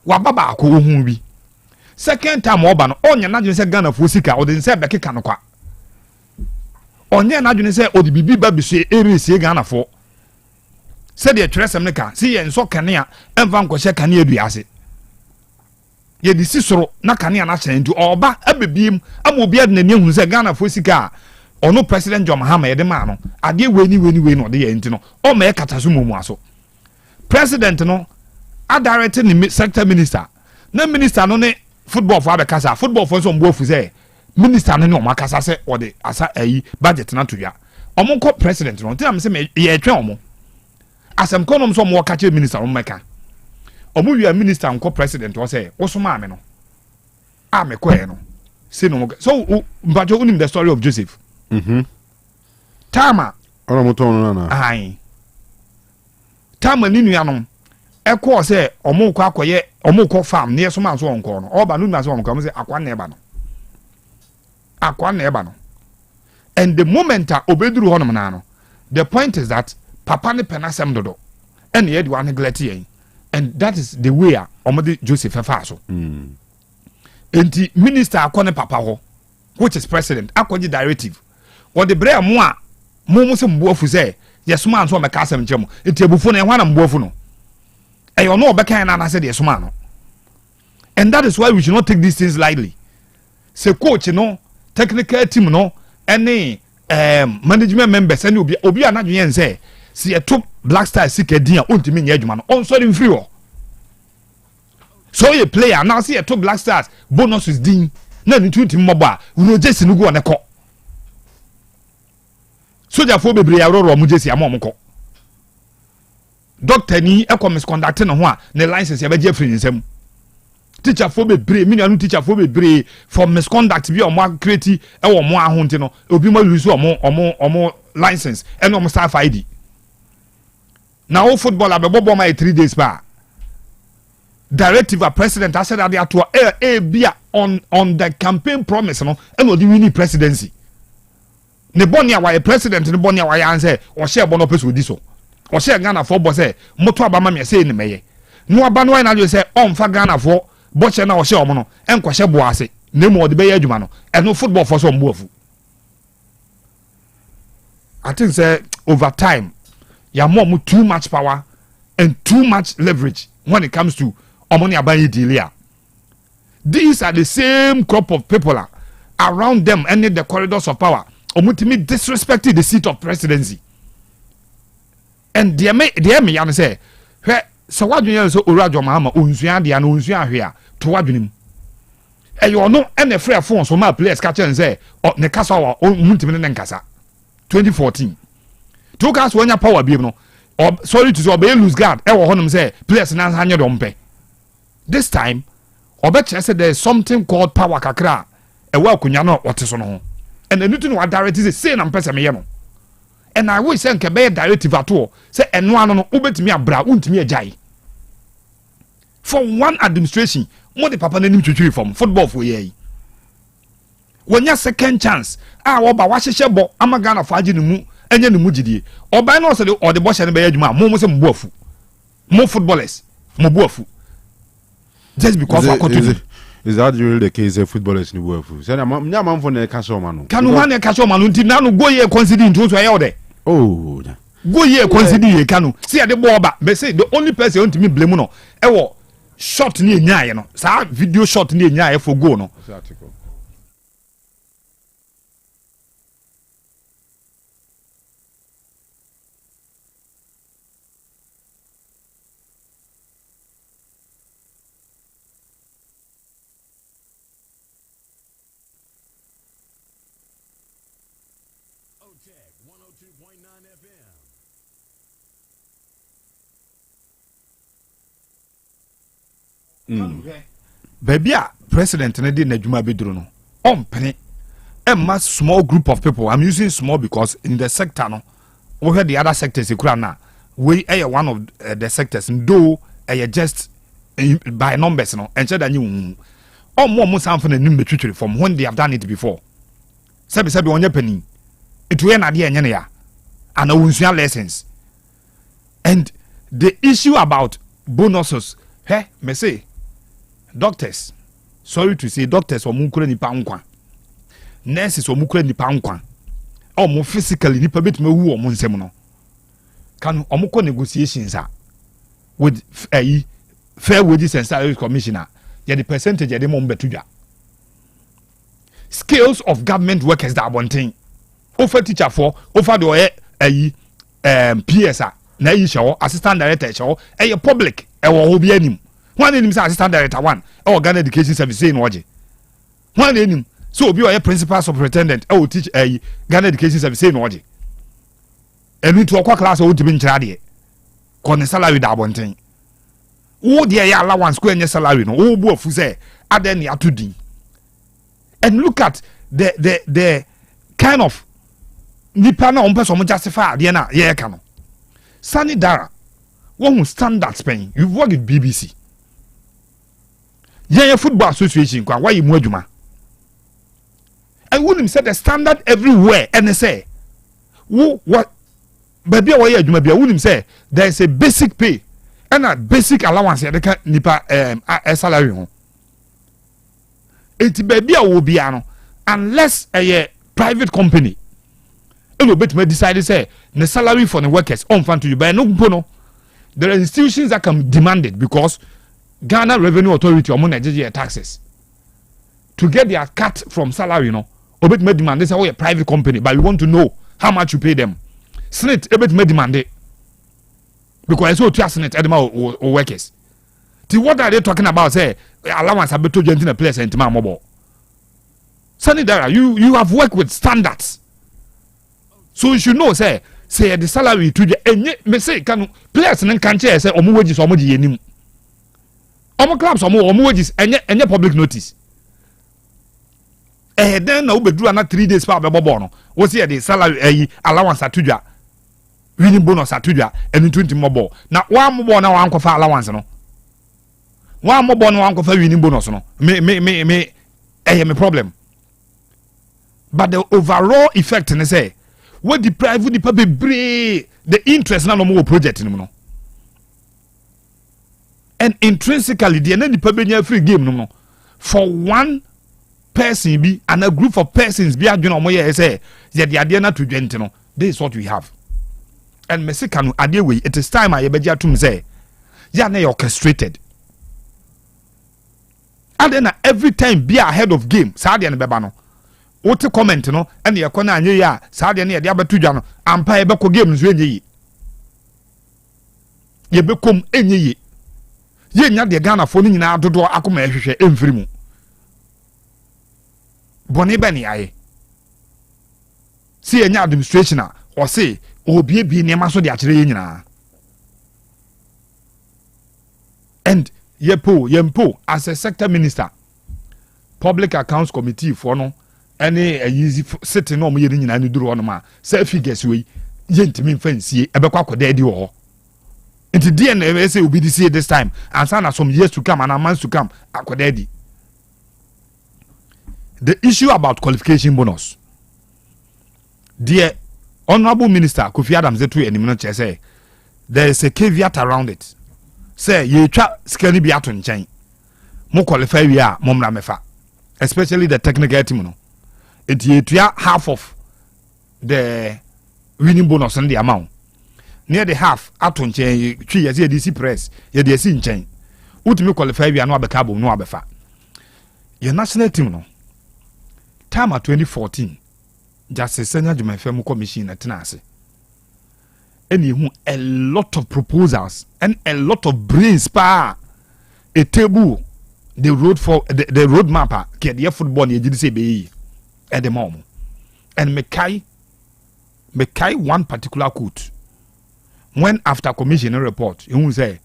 wababa ko ohun bi. Second time oba no onya na dwene say Ghana fo sika o de say be keka no kwa. Onya na dwene say o de bibi ba biso ere sie Ghana fo. Say the tresem ne ka see yen so kane a emfa nkɔhye kane aduase. Ye di sisoro na kane na hyɛn ntu oba abebiem ama obi ade n'ani hu say Ghana fo sika ono president John Mahama yede ma no ade weni no de ye nti no o ma e kata so momu aso. President no a director ni sector minister na minister no ne football for abekasa football for so mbo fu say minister no ne o makasa say o de asa ayi budget na to ya omo ko president no ntina me say ye twa omo asem konom so mo ka che minister o meka omo wi minister nko president o say wo so ma me no a me ko e no say no so mbajo unim the story of Joseph tama ona mo ton na ai tama ni nuanom ekọ se omukọ akoye omukọ farm ne so man so onko no oba nu na so onko say akwa na eba no and the moment obeduru honom na no the point is that papa ne penasem dodo and ye de one neglect yen and that is the way omode Joseph fa so enti minister akọ papa ho which is president akọji directive what the bre mo a mo se mboafu say yes man so meka asem nchemo enti ebufu na ehwa na mboafu no eyo no obekan na say yes man no. And that is why we should not take these things lightly. Say coach no technical team no any management members any obi anadwo yen say see a top Black Stars sika din a ontimi nya adwuma no on sorry free o. So a player now see a top Black Stars bonus is din na ni tuti mmobo a uno jesi no go ne ko. Soja fo bebre ya roro mu jesi amom ko. Doctor ni e misconduct no ho a ne license ya beje free nsem. Teacher for bebre me nanu teacher for bebre for misconduct bi o mo create e wo mo ahonte no obi ma lose omo license e no mo staff ID. Now footballer be bobo my 3 days ba. Directive a president I said that they are to be on the campaign promise no e no di win presidency. Ne bonia wa president ne bonia wa yan say o share bono person di so. O share Ghana for boss say moto abama me say ne meye. No aba no na say on fa Ghana for boche na o share omo no enko hye bo ase. Ne mo de be adwuma no e no football for so mbo afu. I think say over time ya more too much power and too much leverage when it comes to omoni abayi deal. These are the same crop of people around them and in the corridors of power. Omutimi disrespecting the seat of presidency. And they me yan say, so what do you so Urajo Mahama unsuya dia no unsuya hwe a to wadwenim. E you no and the free phone so my players catch and say ne kasa wa omutimi ne nkasa. 2014. Two cars when your power be no. Sorry to say obey lose guard. E wo honom say players na hanye dompe. This time obeche say there is something called power kakra. E wa akunya no wote no. And the new one direct is say na mpese me ye no. And I wish say nke be directive at all. Say eno ano no ubetimi abra untimi agai. For one administration, mo de papa nanim twetwe from football for ye. When your second chance, wo ba wa hyehye bo amagana for agi ne mu enye ne mu gidie. Oban no so de o de bo hye ne be adwuma mo se mbo afu. Mo footballers, mo bo afu. Just because Akoto. Is that really the case of footballers in the world? Say na man for na cash man. Kanu wan na cash man nti na no go ye consider into so ye de. Oh. Go ye consider ye Kanu. See the ball ba, be say the only person want me blame no. E wo shot ni enyaye no. Sa video shot ni enyaye for go no. Article. Otec 102.9 FM. Baby a president na di na dwuma beduru no. penny. A mass small group of people. I'm using small because in the sector, no, we had the other sectors. We are one of the sectors, though just by numbers, no, and said that you more something new from when they have done it before. Sabi on your penny. It will not be and I will lessons. And the issue about bonuses, me say, doctors, sorry to say, doctors or mukure ni pa nurses or mukure ni pa or more physically ni bit me who or nsem no. Can omuko negotiations with a fair wages and salaries commissioner, the percentage of the mombetuja. Scales of government workers that one thing. Offer teacher for offer the PSA na yi show assistant director show public e wo ho bi anim one anim say assistant director one Ghana education service say no oje one anim so obi o principal superintendent teach Ghana education service say no oje enu to okwa class o timi nkyira de ko ne salary da abonten wo de ya allowance ko enye salary no wo bu afu say aden ne atodin and look at the kind of nipa na ompeso mo justify ade na ye ka no Sani Dara one standards pen you work with BBC yeah football association kwa why you mu adwuma and wouldn't say the standard everywhere and say what baby why you adwuma bia wouldn't say there is a basic pay and a basic allowance ya de nipa salary ho enti baby a wo bia no unless a private company and we decide say the salary for the workers on front to you by no bono. There are institutions that can demand it because Ghana Revenue Authority or Nigeria taxes to get their cut from salary, obet may demand they say a private company, but we want to know how much you pay them. Senate obet may demand it because I saw two Senate or workers. What are they talking about? Say allowance a bit to in a place and tomorrow mobile. Sanidara, you have worked with standards. So you should know say the salary to the me say can players and can say omo wages omo di enim omo clubs omo wages enye public notice then na obeduru na 3 days pa be bobo no wo say the salary allowance atudwa winning bonus atudwa and 20 mobile na wa mobile na wa ankofa allowance no wa mobile na wa ankofa winning bonus no me problem but the overall effect ne say what deprive the public the interest na no more project no and intrinsically the na the public free game no for one person be and a group of persons be adwena omo ye say ye the ade na to dwente no this is what we have and Kanu ade we it is time I beji atum say ya na orchestrated and then every time be ahead of game sa ade na beba no what comment no and ye kona anye ya sa de na ye de abatudwa no ampa ye beko game nso enye yi ye bekom enye yi ye nya de Ghana fo no nyina dodo akoma ehwehwe emfiri mu boni bani aye si enya administration a o se obie bi nema so de akere ye nyina and yempo as a sector minister public accounts committee for no any easy sitting no mo ye nyina ni duro no ma say figures we ye ntimi mfansie ebekwa koda di wo nti DNA say obi di see this time and sana some years to come and months to come akoda di the issue about qualification bonus dear honorable minister Kofi Adams zetu enim no che say there is a caveat around it say ye twa skani bi ato nchen mo qualify we a mo mra mefa especially the technical team no it ye twa half of the winning bonus in the amount near the half ato nchen twi ye say DC press ye de si nchen utimi qualify we no abeka bo no abefa your national team no time at 2014 Justice Senior Jumafem Commission at Tenase. And you a lot of proposals and a lot of brains pa a table the road for the road mapper get the football you did say be at the moment. And Mekai one particular quote when after commissioner report you say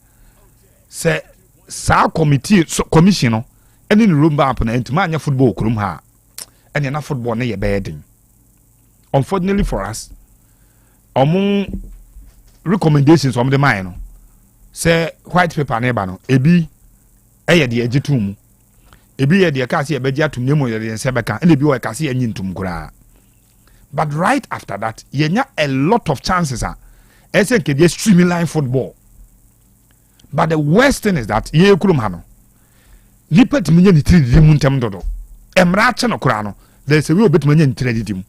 sa committee so commissioner and in room map and to man football krum ha and enough football near bedding. Unfortunately for us, recommendations from the mine say white paper neighbor no ebi the ejitum ebi the kasi ebeja tum nemu the sebeka and ebi o kasi enyintum kura. But right after that yenya a lot of chances ese ke dey streamline football. But the worst thing is that ye kurum ha no lipa timenye ni 3D mu ntem dodo emra che no kura no there's a way obetimenya ni 3D mu.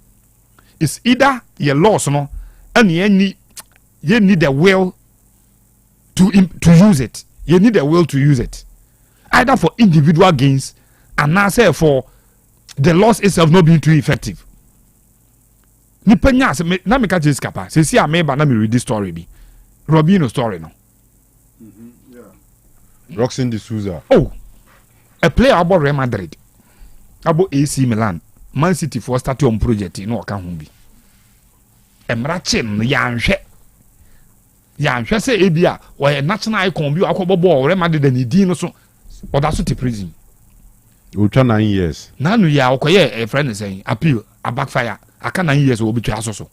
It's either your loss no and you need the will to use it. You need the will to use it, either for individual gains and now say for the loss itself not being too effective. Nipenya se na me ka je skapa se si ameba na me read this story bi Robinho story no. Roxin de Souza. Oh, a player about Real Madrid, about AC Milan, Man City for start on project no ka ho bi. Emrachin yanhwe say ebia we national icon bi akobobo Real Madrid ni din no so oda so te prison. Ultra 9 years. Nanu ya okoye a friend saying appeal a backfire aka 9 years will be to aso.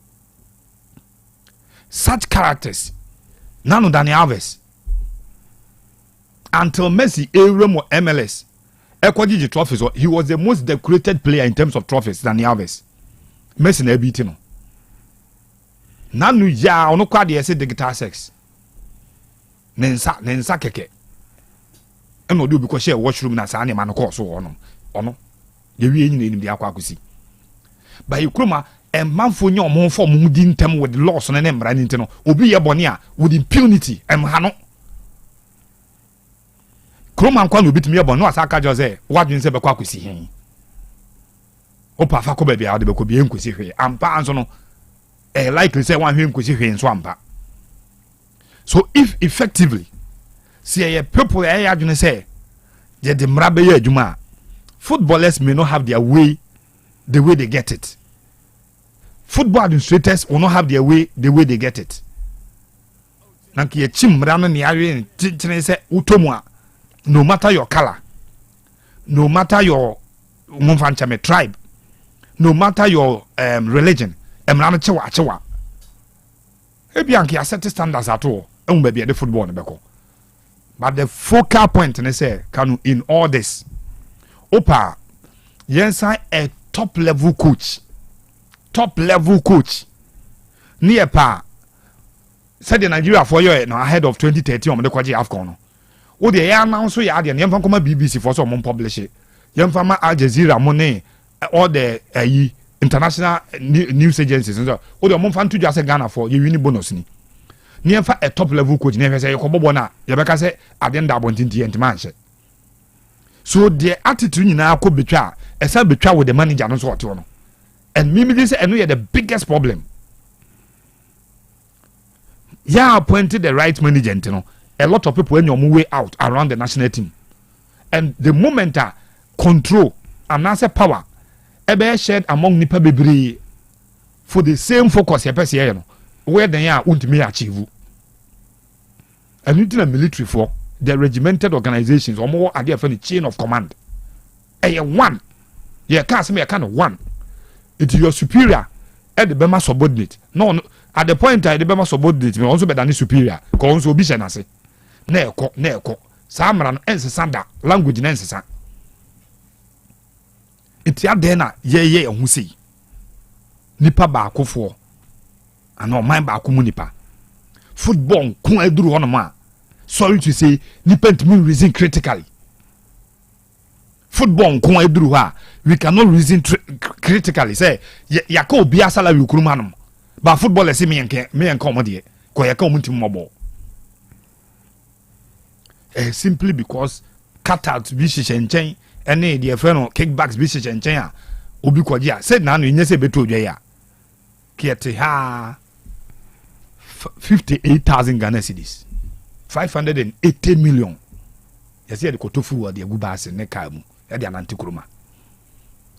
Such characters Nanu Dani Alves until Messi Abraham or MLS Equity trophies, he was the most decorated player in terms of trophies than Alves. Messi na beat no. Nanu ya ono kwa de say digital sex. Nensa keke. Eno do because share washroom na sa na ma no course ono. Ye wi enyi na enim de akwa akosi. Ba yikroma emmanfo nya omonfo mu di ntem with loss na ne mra ni ntino. Obi ye bone a with impunity emha no. Kroma nkwa no bitimi ye bone no asaka Jose wadwen se be kwa akosi hen. Opa fa ko ba bia de be ko bi enkosi hwe. Ampa anso no likely say one him kwesi hwe nso ampa. So if effectively see a people adwene say the mrabe ye adwuma, footballers may not have their way the way they get it. Football administrators will not have their way the way they get it. Nanki ye chimra no ne awe tine say utomwa, no matter your color, no matter your tribe, no matter your religion, emra no chewa ebianki a set standards at all baby the football no beko. But the focal point and say Kanu in all this opa yensa a top level coach near pa said in Nigeria for you no ahead of 2030 on the kwaji AFCON no o de ya announce ya de yemfa koma BBC for so mon publish it yemfa ma Al Jazeera money all the international news agencies and so o de mon fan to just Ghana for you win bonus ni yemfa a top level coach na say yokobobo na yebeka say adenda abontinti entimanche. So the attitude nyina ko betwa esa betwa with the manager no so ote no. And me say eno the biggest problem. Yeah, appointed the right manager, you know. A lot of people when you way out around the national team. And the moment control and answer power ebe shared among nipa bebre for the same focus you person you know where they are ultimately achieve. And you the military for the regimented organizations or more are there for the chain of command. One. You can't say me kind of one. It's your superior at the Bema subordinate. No, at the point the Bema subordinate may also be than superior. Cause also be say. Neko. Samran ensesanda language nensesa. It's ya dena ye hu sei. Nipa ba akofo. Ano man ba akomu nipa. Football kun eduru hono ma. Sorry to say nipa ntimi reason critically. Football kun eduru ha. We cannot reason critically. Say yaka obi asala wi kuruma no. Ba football say me enka omode. Ko yaka omuntim mobo. Simply because cutouts bi hyehyɛ ene the friend kickbacks bi hyehyɛ nkyɛn a obi kwaji a said na no nyɛ sɛ beto odwa ya kiete ha 58,000 Ghana cedis 580 million yɛsɛ yɛde kotofu wɔ de agu baase ne kaa mu yɛde anante kuruma.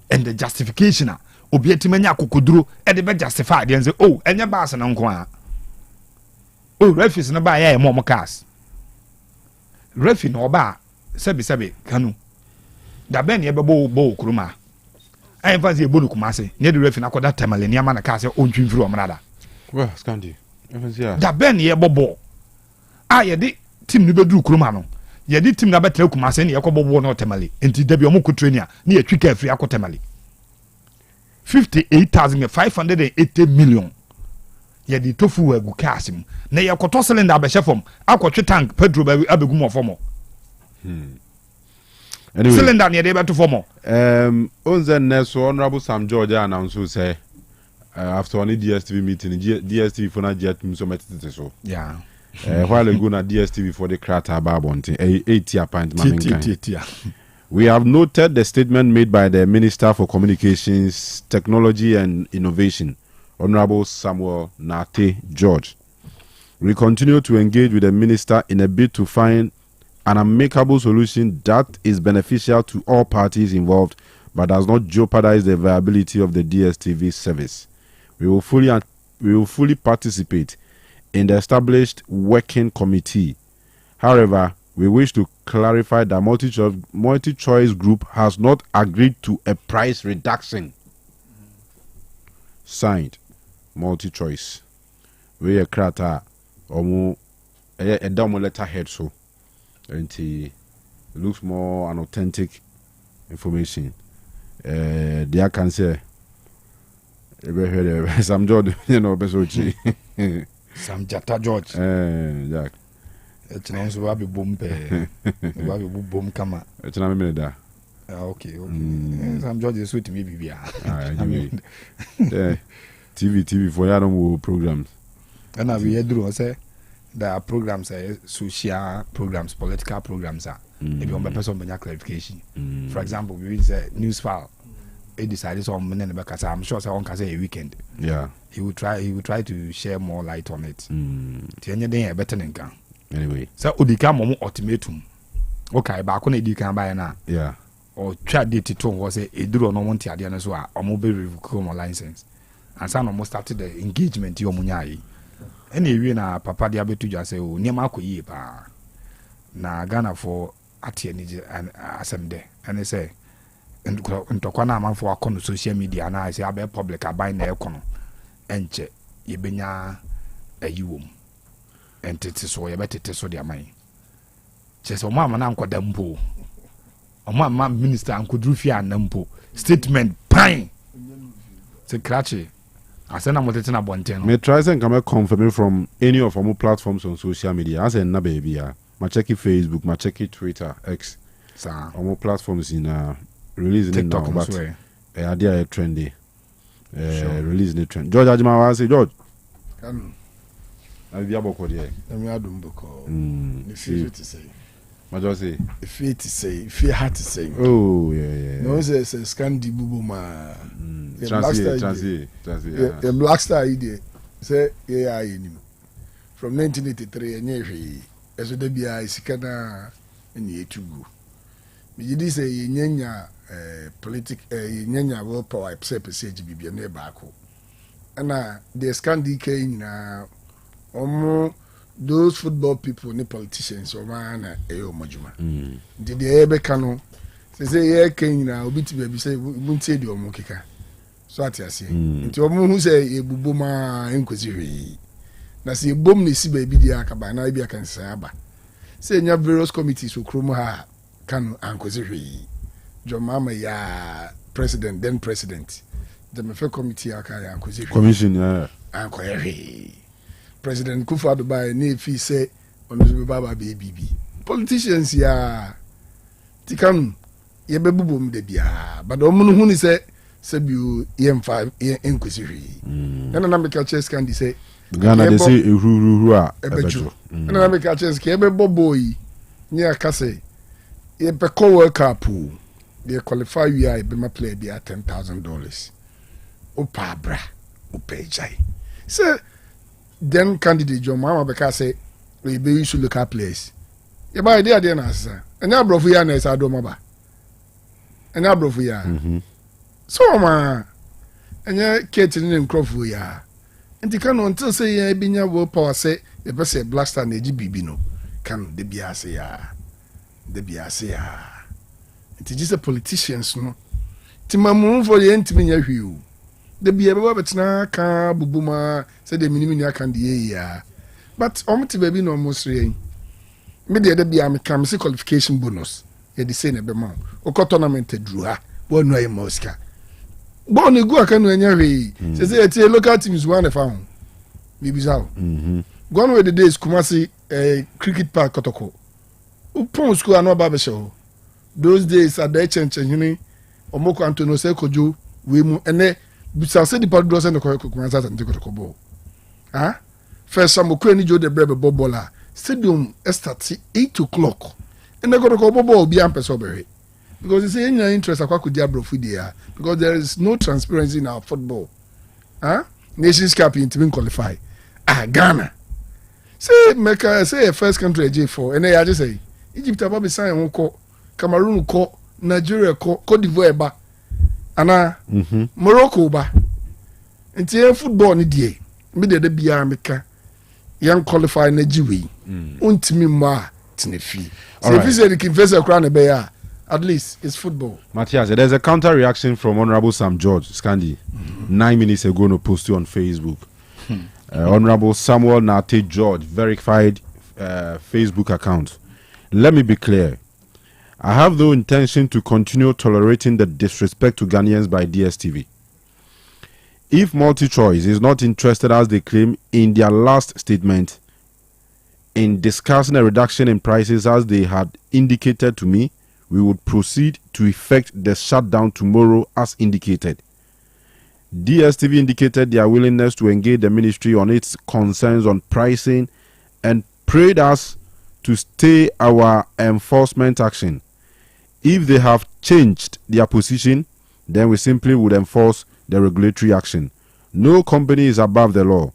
And the justification a obi etimanya akokoduro ɛde be justify de say oh ɛnyɛ baase no nko a oh referees no ba ya mo cars referee no ba sebi Kanu da ben ye bebo bo kuruma I advance a bonu kumase near the referee akoda tamale ni ama na ka se ontwi mfiri omrada well scandi yeah da ben ye bobo ye de team ni beduru kuruma no ye de team na betre kumase ne ye ko bobo na tamale enti da bi omo ko training ne ye twika afiri akotamale 58,580 million ye di tofu agu cash mu na ye koto cylinder abehye fom akotwe tank petrol abegu mo fom anyway cylinder ne dey beto fom onze neso honorable Sam George announced say after on the DSTV meeting DSTV for na jet so metete so yeah while ago na DSTV for the crata babontin 80 appointment. We have noted the statement made by the Minister for Communications, Technology and Innovation, Honorable Samuel Nate George. We continue to engage with the Minister in a bid to find an amicable solution that is beneficial to all parties involved but does not jeopardize the viability of the DSTV service. We will fully participate in the established working committee. However, we wish to clarify that multi-choice group has not agreed to a price reduction. Signed, multi-choice. We are krata omo a double letterhead so, and it looks more an authentic information. They can say, Sam George, Besochi. Sam Jata George. Jack. It's not so happy boom pay. Boom kama. It's not a minute there. Okay. Sam George is sweet to me, baby. TV for your programs. And I will do say there are programs, social programs, political programs. If you want a person to clarification. For example, we will say news file. He decided on Monday because I'm sure someone can say a weekend. Yeah. He will try to share more light on it. Tianya day better than can. Anyway. So udika momo ultimatum. Okay, back on edika by na. Yeah. Or try date to was a eduro no want tia so or mobile revoke my license. And some almost started the engagement yo munyai. Anyway na papa dia betu just say o niam akoyi pa. Na Ghana for atie ni asem de. And they say ntokwa na amanfo akọ no social media na say abe public aban na ekono enche yebenya ayiwom entete so yebetete so dia man chese o mama na ankoda mpo o mama minister ankodru fi anampo statement pan se krache asena motete na bonten no me try say come confirm from any of our platforms on social media as na baby ya ma check Facebook ma check Twitter X sa our platforms in releasing TikTok it now, but idea trendy. Releasing the trend. George Ajima was say George. Kanu. I be able to there. I'm adum boko. If you to say. What do you say? If you to say, if you had to say. Oh yeah. No say scandi bubu ma. Translate. The Black Star idea. Say yeah him. From 1983 enye hwe. Eso da bia isikana enye etugu. Me di say yenya yenya will power percentage bibia na baako. Ana the scandi k nyina those football people ni politicians o na eyo majuma. Did the ebe kanu say ye k nyina obi ti be say buntie di omo keka. So atiase. Nti omo hu say ebubo ma enkosi hwe. Na say bom na si ba bi di akaba na bi aka nsa aba. Say nya various committees okrom ha Kanu ankosi hwe. Jomama ya president then president. The mefe committee aka ya ankosi hwe. Commission yeah. Ankoye hwe. President Kufuor by na fi say onu baba baby. Politicians ya tikam ye bebubom de bia. But omu hu ni say biu em5 enkosi hwe. Na make chess can say Ghana they say ehuru a ebejo. Na make chess ke bebo boy ni aka say ye be call World Cup they qualify you I be my play be at $10,000. Opa bra opa jai. So then candidate John Mama Beka say we be you should look at place. Ye ba idea dey na asa. Enya brofu ya na esa do maba. Enya brofu ya. So ma enya Kate ni nkrofu ya. Enti Kanu until say ye binya wo power say ye be say Black Star na eji bibi no. Kanu de bia say ya. De bia say ya. It is a politicians no timamu for the ntimi nya hwiu de bia be betena ka bubuma say de minimini aka de ya but omte baby no mosre me de bia me kam say qualification bonus e de say na be ma o ko tournament duru ha bo no ay moska bo ne gu aka no nya hwe say tie local teams one fa ho me bizao gone with the days Kumasi cricket park Kotoko upon school and no barber show those days at the chencheni omoko Antonio Sekojo we mu ene bisa say the padros and the Kumasi and Kotoko ball first some ni jo de brebe bobola stadium start 8 o'clock and the Kotoko ball be am person be because you say any interest akwa kudi abrofu there because there is no transparency in our football nations cup in to qualify Ghana say make say a first country J4 and I just say Egypt about be sign won ko Cameroon ko Nigeria ko Cote d'Ivoire ba ana Morocco ba nti football ni die me de bia meka yan qualify na jiwe untimi ma tinefi so if you say the confessor crown be ya at least it's football. Matthias, there's a counter reaction from Honorable Sam George Scandi 9 minutes ago no post on Facebook. Honorable Samuel Nate George verified Facebook account. Let me be clear. I have no intention to continue tolerating the disrespect to Ghanaians by DSTV. If MultiChoice is not interested, as they claim in their last statement, in discussing a reduction in prices as they had indicated to me, we would proceed to effect the shutdown tomorrow as indicated. DSTV indicated their willingness to engage the ministry on its concerns on pricing and prayed us to stay our enforcement action. If they have changed their position, then we simply would enforce the regulatory action. No company is above the law.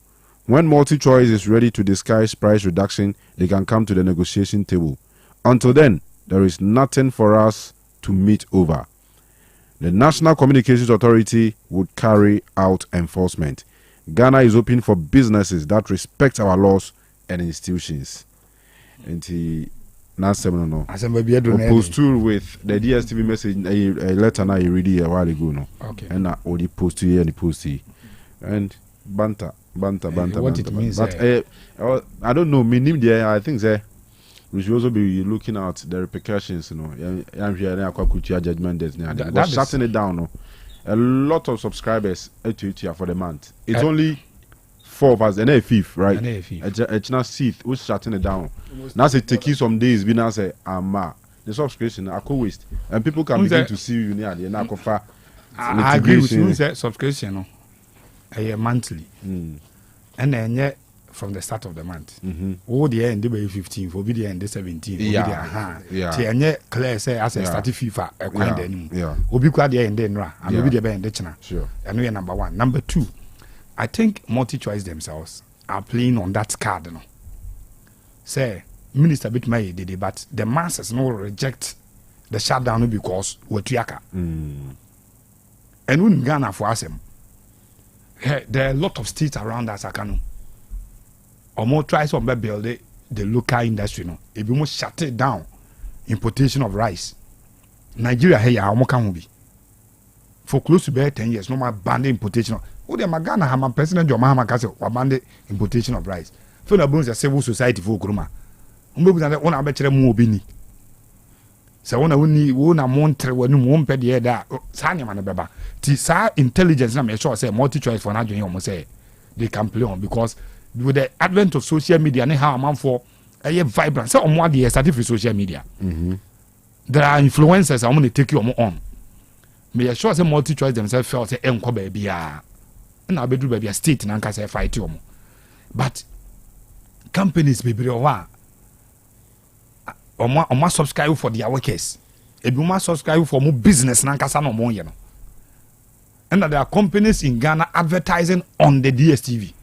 When MultiChoice is ready to discuss price reduction, they can come to the negotiation table. Until then, there is nothing for us to meet over. The National Communications Authority would carry out enforcement. Ghana is open for businesses that respect our laws and institutions. And he post with the DSTV message a letter now you read a while ago no. Okay. And I already post here and post here. And banter. What it means, but I don't know. I think we should also be looking at the repercussions, you know. I'm here judgment days now. But shutting it down, no. A lot of subscribers for the month. It's only 4 of us, and a fifth, right? It's not sixth. Who's shutting it down? Now say take you some days. We now say the subscription I could waste, and people can begin to see you near the Nakofa. I agree with you. Subscription, no, a monthly, and then from the start of the month. Oh, the end, the 15th, will be the end, the 17th. Yeah. Clear say, as I started FIFA, a kind of yeah. Will be quite the end, then, and maybe the band, the China. Sure. And we are number one. Number two, I think MultiChoice themselves are playing on that card, you know. Say, Minister Bitmay did it, but the masses no reject the shutdown because we're Triaka. And when Ghana for us, there are a lot of states around us, Kanu. Or more tries to build the local industry. No, if you must shut it down, importation of rice. Nigeria here, how much can be? For close to 10 years, no more banned importation. Oh, the Magana Haman President John Mahama Castle or banned importation of rice. For the bones of civil society for Kuruma. One I bet you more bini. So one a montre when you won't pay the air that Sanyaman Baba. Tisa intelligence, I'm sure say MultiChoice for Nigeria almost say they can play on because with the advent of social media and how I'm for a vibrant. So on what they started with social media. There are influencers I want to take you on. May I sure say MultiChoice themselves felt say enko baby and I'll be do baby a state and can say fight you. But companies baby or must subscribe for their workers. If you must subscribe for more business and can no more, you know. And there are companies in Ghana advertising on the DSTV.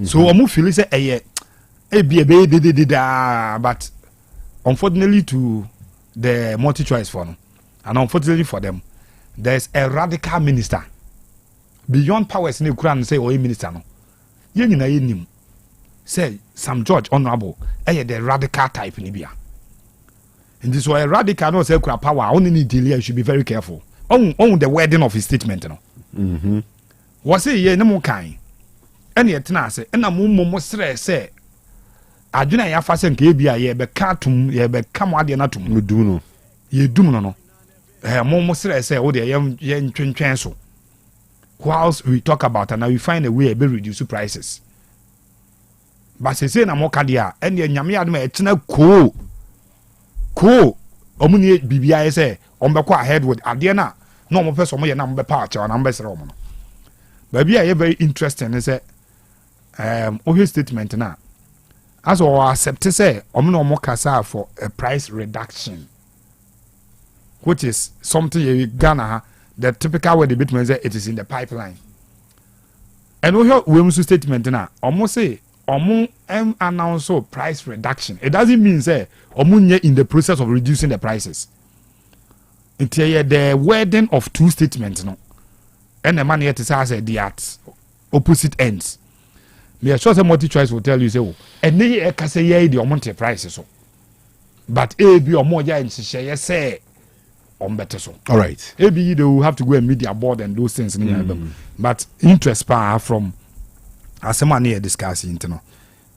So I feel say but unfortunately to the MultiChoice for them, and unfortunately for them, there's a radical minister beyond powers in Ukraine say a minister no. Yen say Sam George Honorable the radical type in Libya. And this way a radical no say power only need delay, you should be very careful. on the wording of his statement no. Was it ye no mo kan. Ene yetena ase na mo sere se adwena ya fa se nka ebia ye be ka tum ye be ka mo ade na tum. Medum no. Ye dum no. Mo sere se wo de ye ntwentwen so. Whilst we talk about and now we find a way to reduce prices. But say na mo ka dia ene nyame adom e tena ko omuni bibia say ombekọ ahead with ade na omo person mo ye na mo be pa acha na mo be sere omo no. But be a very interesting is his statement na as we accept say omo kasa for a price reduction, which is something you Ghana the typical way the bit say it is in the pipeline. And we hear statement na omo say omo announce price reduction. It doesn't mean say omo in the process of reducing the prices. Until the wording of two statements no. And the man yet is they at opposite ends. Me sure some multi-choice will tell you say, oh, and they can say yeah the amount prices so. But a be or more in share say on better so. All right. Maybe they will have to go and meet their board and those things. But interest power from as someone here discussing, you know.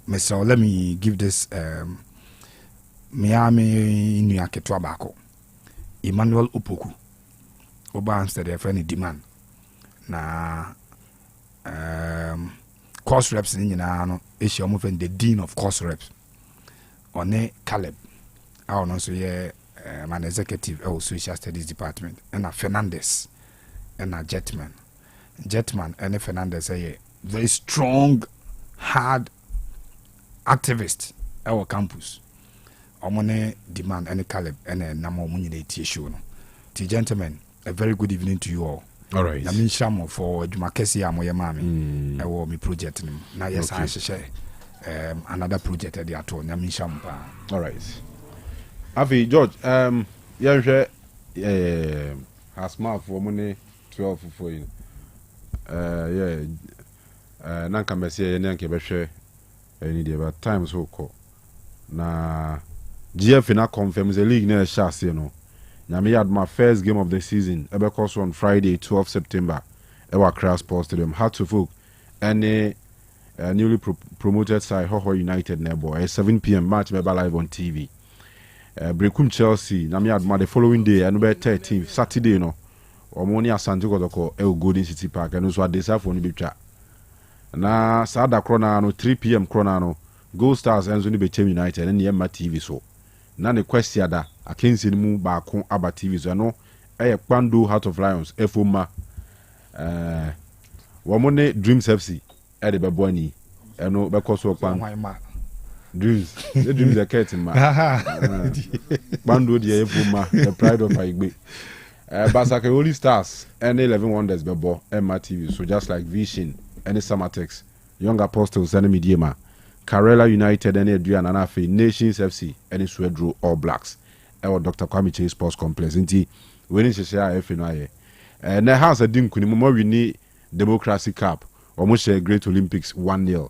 Mr. Let me give this Miami New York Tobacco. Emmanuel Opoku. Oba instead of any demand. Na course reps ni nyina no issue omo fen the dean of course reps one Caleb I no so ye an executive social studies department and Fernandez and Jetman and Fernandez say very strong hard activist our campus omo ne demand and Caleb and na mo nyina tie show no ti gentlemen a very good evening to you all. All right. Na min shamo for Jumakesi amoye mami. I wo mi project nim. Na yes I share another project at the ato. Na min shamo pa. All right. Avi George, yeah hwe has mark for money 12 for you. Nanka mesi ye nanka be hwe any dey about time so call. Na GF na confirm the league na share no. Nyame had my first game of the season. Ebe course on Friday, 12 September. Ewa Accra Sports Stadium. Hartlepool and newly promoted side Hoho United Nebo. 7 p.m. match be live on TV. Brekum Chelsea. Nyame had my the following day. And be 13th Saturday no. Omoni Asante Kotoko Golden City Park. And also at this for ni bicha. Na Sada Krona no 3 p.m. Krona no. Gold Stars and Zuni Bechem United and Yemma TV so. Na ne question da akensi mu ba ko aba TV so no Kanu Heart of Lions efoma wo mo ne Dreams FC de bebo ani eno be ko so Kwan Dreams the Dreams the curtain ma Kanu de efoma the pride of Igbe Basake Holy Stars and 11 Wonders bebo Emma TV so just like Vision and Samatex Young Apostles and Mediema Karela United and Adrian Anafe Nations FC and Swedro All Blacks. Our Dr. Kwame Chase Sports Complex. Inti when is share FNI. And there has a dim kunimo we need Democracy Cup. Almost a Great Olympics 1-0.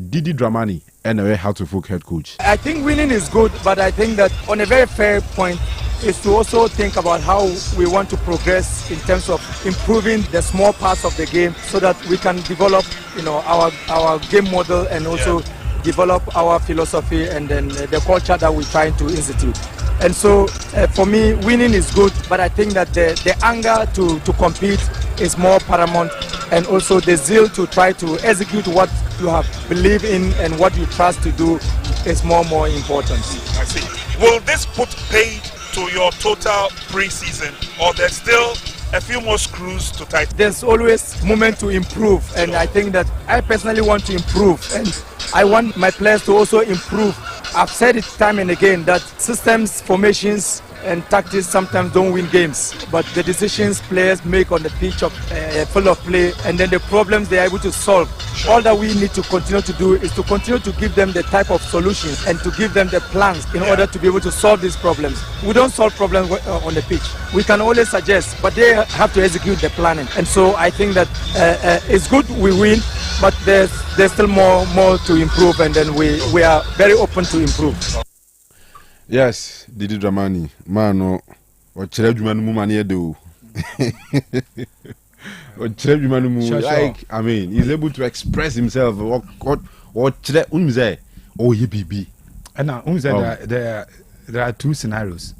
Didi Dramani and a Hartlepool head coach. I think winning is good, but I think that on a very fair point is to also think about how we want to progress in terms of improving the small parts of the game so that we can develop, our game model and also develop our philosophy and then the culture that we're trying to institute. And so for me, winning is good, but I think that the anger to compete is more paramount, and also the zeal to try to execute what you have believed in and what you trust to do is more important. I see. Will this put paid to your total pre-season, or there's still a few more screws to tighten? There's always movement to improve, and I think that I personally want to improve, and I want my players to also improve. I've said it time and again that systems, formations and tactics sometimes don't win games, but the decisions players make on the pitch of full of play and then the problems they are able to solve. All that we need to continue to do is to continue to give them the type of solutions and to give them the plans in order to be able to solve these problems. We don't solve problems on the pitch. We can only suggest, but they have to execute the planning. And so I think that it's good we win, but there's still more to improve, and then we are very open to improve. Yes, Didi Dramani, mano, or Cheredman Mumania do. Like, I mean, he's able to express himself. What oh, ye be. And now, there are two scenarios.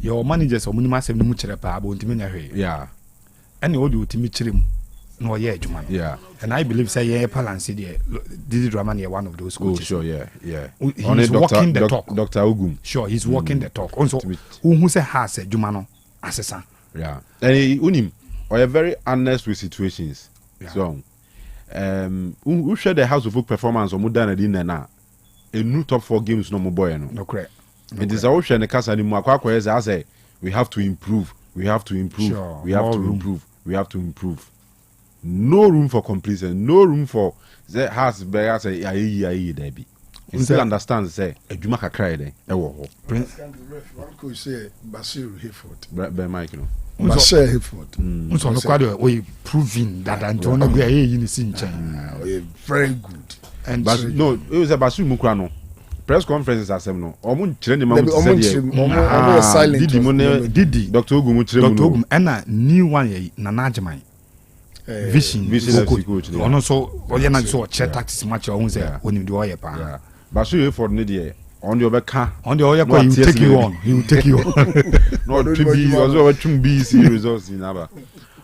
Your managers or minimum 7 much Yeah. And you do to meet him. No, yeah, Juman. Yeah. And I believe, say, yeah, Palan said, yeah, Didi Dramani, one of those Oh, coaches. sure, yeah. He's walking the talk. Dr. Ogum. Sure, he's walking the talk. Also, who say has a Jumano assessor. Yeah. And unim, or very honest with situations. Yeah. So, who share the House of Folk performance or Mudana Dina na a new top 4 games no more boy. No correct. It is our share in the casa anymore. I say, we have to improve. We have to improve. Sure, We have more to room. improve. We have to improve. No room for complacency. No room for the house. Bear say, aye, Debbie. He still understands. Say, a Jumaka cry there. One could say Bashir Hayford. By Mike, you know. Bashir Hayford. So, no, we proving that Antonio Gray in the scene. Very good. And But no, it was a Basu Mukrano. Press conferences are seven. Omun training Didi, Dr. Ogum, Dr. Ogum, and a new one, Nanajamai. Vision coach. Ono so oye na so che tactics match on say when you do oye pa. Yeah. Basu for need on the back On the oye he will take you on. He will take you on. No to be also to be results in Aba.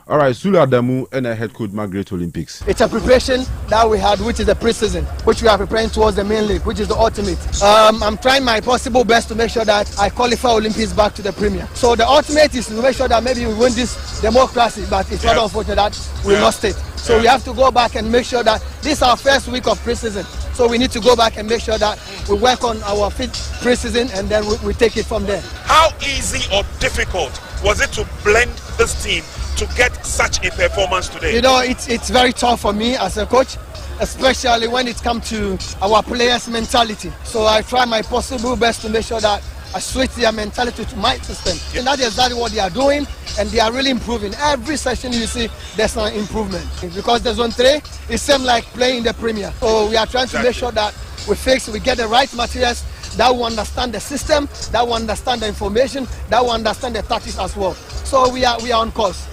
All right, Sulu Adamu and a head coach Margaret Olympics. It's a preparation that we had, which is the pre-season, which we are preparing towards the main league, which is the ultimate. I'm trying my possible best to make sure that I qualify Olympics back to the Premier. So the ultimate is to make sure that maybe we win this democracy, but it's not unfortunate that we lost it. So we have to go back and make sure that this is our first week of pre-season. So we need to go back and make sure that we work on our fit pre-season and then we take it from there. How easy or difficult was it to blend this team to get such a performance today? You know, it's very tough for me as a coach, especially when it comes to our players' mentality. So I try my possible best to make sure that I switch their mentality to my system. And that's exactly what they are doing, and they are really improving. Every session you see, there's an improvement. Because the Zone 3, it seems like playing in the Premier. So we are trying to make sure that we get the right materials, that will understand the system, that will understand the information, that will understand the tactics as well. So we are on course.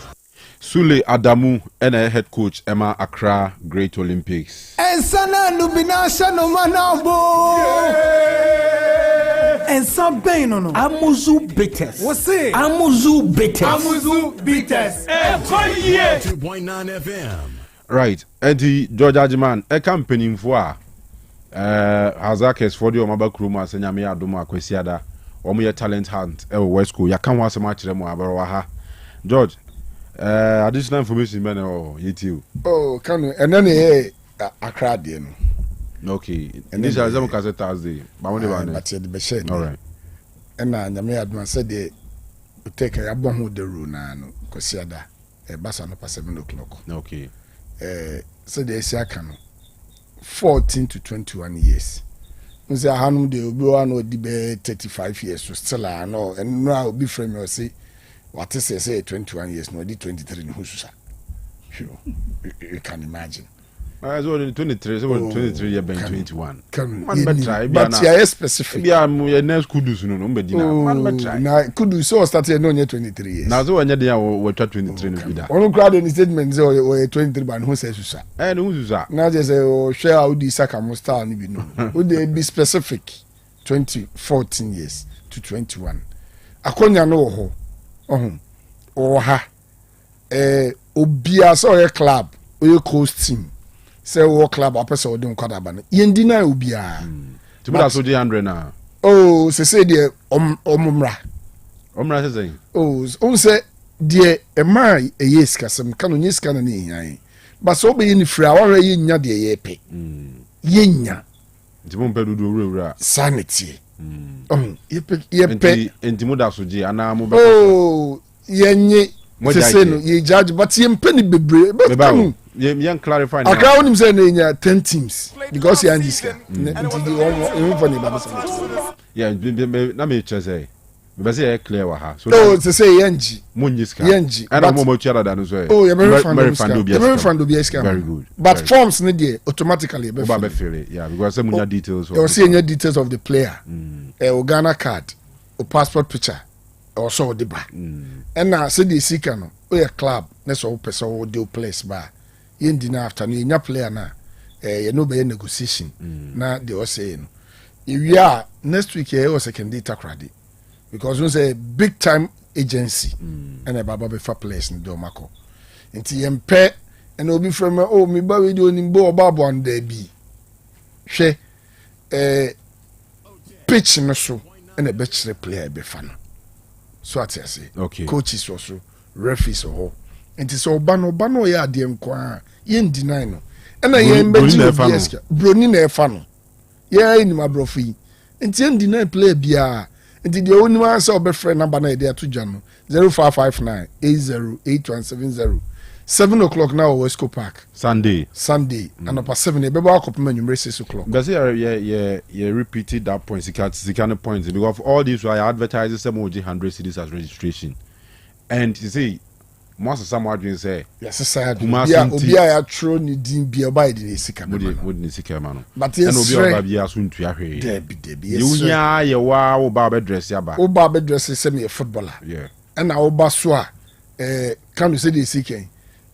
Sule Adamu and a head coach Emma Accra Great Olympics. And sana nubina shano manabo. And some pain no. Amuzu bitters. What's it? Amuzu bitters. Amuzu bitters. 2.9 FM. Right. And the George Ajiman, a company for Hazakes for the Omaba Kruma, Senyami Adoma Kwesiada, Omuya Talent Hunt, West School. Ya can't want so much Remo George. Additional information, man, or you. Oh, Kanu, and then Accra, you know. Okay, and this is a Thursday. But the machine. All right. And I may said they take a bomb with the room and Kosiada, a bus on 7 o'clock. Okay. So they say Kanu 14 to 21 years. You say, I know they will be one or the 35 years, so still I know, and now I'll be from you say. What is say 21 years, no, 23 in Hususa. Sure, you can imagine. I was only 23, so 23 years, 21. But yeah, specific. Yeah, my next kudus no, but man, try. Now, kudus so started no 23 years. Now, so when you're we 23 no be that. One crowd in statement say o 23 but who says Hususa. And Hususa. Now just say share how the Saka Musta ni be no. Would they be specific? 14 years to 21. Akonya no ho. Ha obia so club o coast team say o club apese o dem kwada ba no yendi na obia to be so 100 na say de omumra say say de e mai yes kasem kan onye sika na hian but so be ni free awara ye nya de ye pe yenya ntimo mpedu do wura sanity ye ntimo da so ji ana mo be yenye say no ye judge but ye mpeni bebre but Kanu ye clarify Accra onim say na nya 10 teams because ye anjiska nti for ni baba say yeah na me say be say clear wa ha so to say yenji munjiska yenji and mo chiara da no so ye very fan do biaska very good but forms no there automatically be feel yeah because some munya details you see any details of the player Ghana card or passport picture also the ba and na say the sika no o club na so person o dey place ba yen di na after no nya player na you know be negotiation na they all say no if ya next week here was second data crowd because we say big time agency and a baba be for place in do mako nti yempe and obi from oh me ba we do ni bo babo and there be hwe pitch no so and a bachelor player be fan so at say okay coaches also referees ho nti so bano ya de nkwa yen deny no and yen beji broni na efa no ye ni mabrofi nti yen deny player bia nti de oni ma say obefre number na dey to dwa no 0559 808170 7 o'clock now Wesco Park Sunday and up 7 be ba akopem anwumre 6 o'clock because yeah repeated that point sikane points because all these were advertising some OG 100 cities as registration and you see most of some adwin say yes society yeah obi a true ni din bia ba di sika mo di sika ma no but and obi oba bia so ntua hwe debi you nya ye wa wo ba be dress ya ba wo ba be dress say me footballer yeah and na wo ba so a Kanu say the sika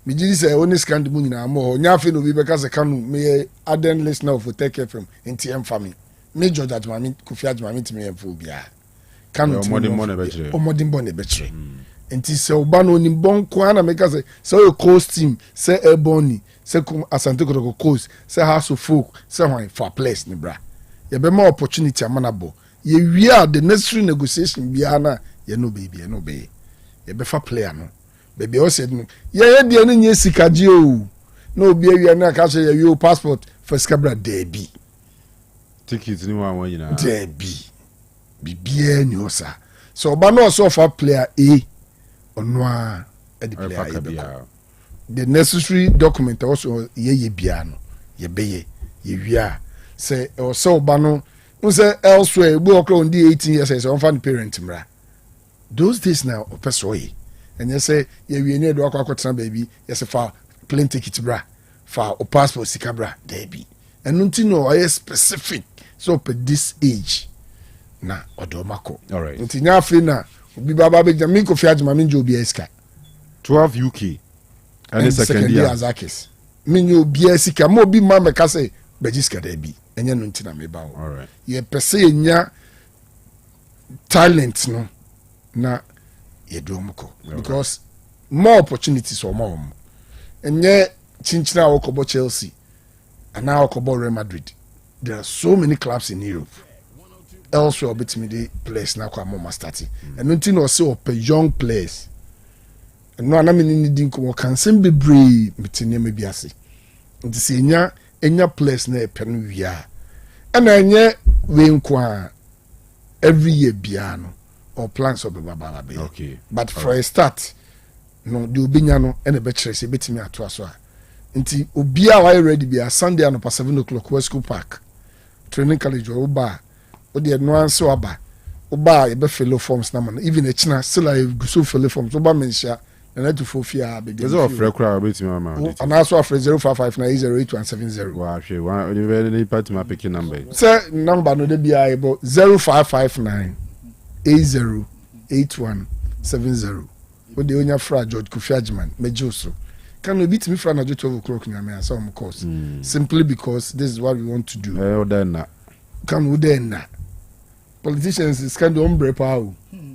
me ji say only scan the money na mo nya fe no bi be ka say Kanu me aden listener of Otec FM enti em family me George Admami Kofi Admami ti me em fo bia Kanu ti o modern born e be chere enti se oba no ni bon kwa na make say so coast team say airborne say Asante Kotoko coast say house of folk say one for place ni bra ye be more opportunity amanabo ye wia the necessary negotiation bia na ye no baby ye be for player no baby o said no ye de no nye sikaji o na obi awia na ka say ye passport for skabra debi tickets ni wa nyina debi bibia ni osa so oba no so for player A onwa the player the necessary document also ye bia no ye beye ye wia say o so oba no say elsewhere we okro on the 18 years say on fan parent mra those days now opesoye and you say ye we need do akwa baby yes for plane ticket bra for o passport sika bra there be and nti no I specific so per this age na odomako all right nti nya afi na obi baba be jam ko fi ajma minjo obi esika 12 UK and second year Azakis minjo obi esika mo obi ma me ka say bejiska there be enye no nti na me ba all right ye pese nya talent no na yedomko because more opportunities or more and yet chinchina okobo Chelsea and now okobo Real Madrid there are so many clubs in Europe elsewhere between the place na kwa mama starting and nothing or say op young players and no na me ni din ko kan sem bebre mitine me biase nti se enya place na epenu wia and enye we nkwa every year biano or plans of baba be okay but for a start no the obinya no e na be kire se betimi ato aso a nti obi a why ready be a Sunday and 7 o'clock Wesco Park training college oba o de no anse oba e be fill forms na man even a china still I go so fill forms oba mensia na to fofia be there's a free crowd betimi ama and also after 0559088170 wow she one the very part my picking number say number no dey be able 0559 808170 o de onya fra George Kofi Adjman mejoso can we beat me fra na 12 o'clock nyame asa on course simply because this is what we want to do o den na can we den na politicians is kind of ombre power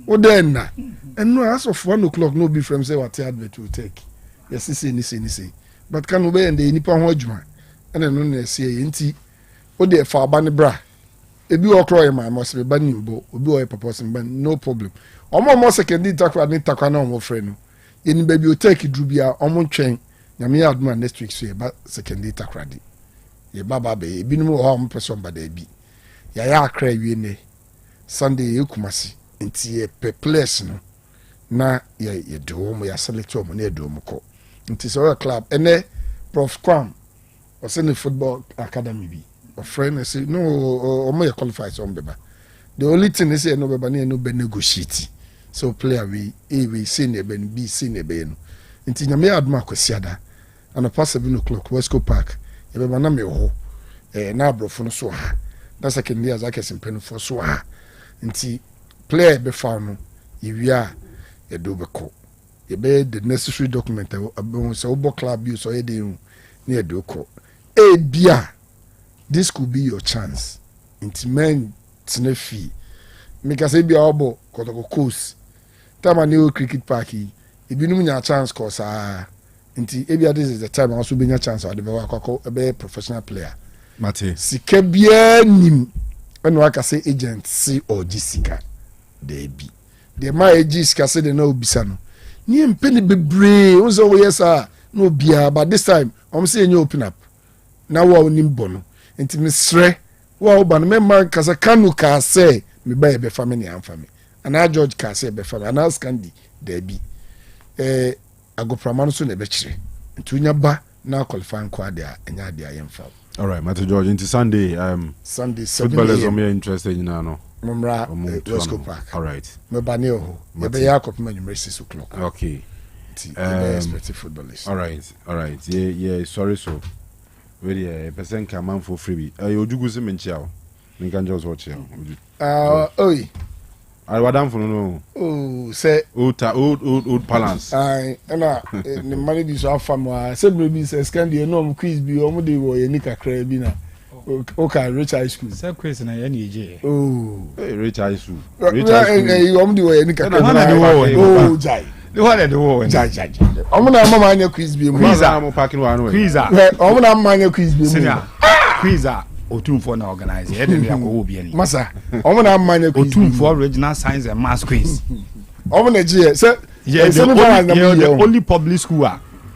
o den na and no as of 1 o'clock no be from say what advert will take yes say ni but can we be and the nipa ho adwuma and no na say enti o de fa aba ne bra ebi okro ma must be banimbo obi o papa ban no problem omo second takwa ni takwa na omo frɛ no yeni baby Otec dru bia omo ntwen nyame ya aduma next week so ye ba second takwa di ye baba be ebi no ho omo person ba da bi ya akra wie ne Sunday ye kumasi nti ye place no na ye do mo ya select omo na do mo ko nti so club ene Prof Kwam o se ne football academy bi a friend say no omo qualify some beba the only thing is say no beba no be negotiate so player we say ne be B say ne be no nti nyame adma kwasiada and past 7 o'clock Wesco Park e beba na me ho na abrofo no so ha na second year Azakis mpenu for so ha nti player be fa no yewia e do beko ye be the necessary document so obo club you so e dey na e do ko e bia this could be your chance inti men tnefi make say bia obo kotoko coast time na cricket park ibinum nya chance cause inti e bia this is the time also be nya chance ade be akọ be professional player Mate sika bia nim eno aka say agent si or jisika dey bi the ma jisika say dey na obisa no ni empeni bebre unzo wo yesa no bia but this time say enye open up na wo nim bono nti misre wo ba no memma kasa Kanu ka say me ba e be family am family ana George ka say be family ana Scandi dey bi agopramano so na be kire nti unya ba na qualify ko ade a enya ade ayemfa. All right, Mate George, into Sunday. Sunday, footballers are more interested in no. Mumra, West Coast Park. All right. Mebaneo, Yakob man, 6 o'clock. Okay. Expected footballers. All right. Yeah. Sorry, so. Really, person come man for freebie. You do go see me chow. You can just watch it. Oi. I wadam for no. Oh, say old balance. I the money be so fam. Say maybe say Scandi no quiz be omo dey wo ye nika kra bi na. Okay, Rich High School. Say quiz na ye ni je. Oh. Hey, Rich High School. Omo dey wo ye nika kra. Oh, jai. The one at the war. Jai. Omo na mama anya quiz be mu. Quiz am parking one way. Quiz. Omo na mama anya quiz be mu. Quiz. Otumfo na organize e dey na ko obi ani masa omo na manya quiz Otumfo original science and maths quiz omo na je say the only public school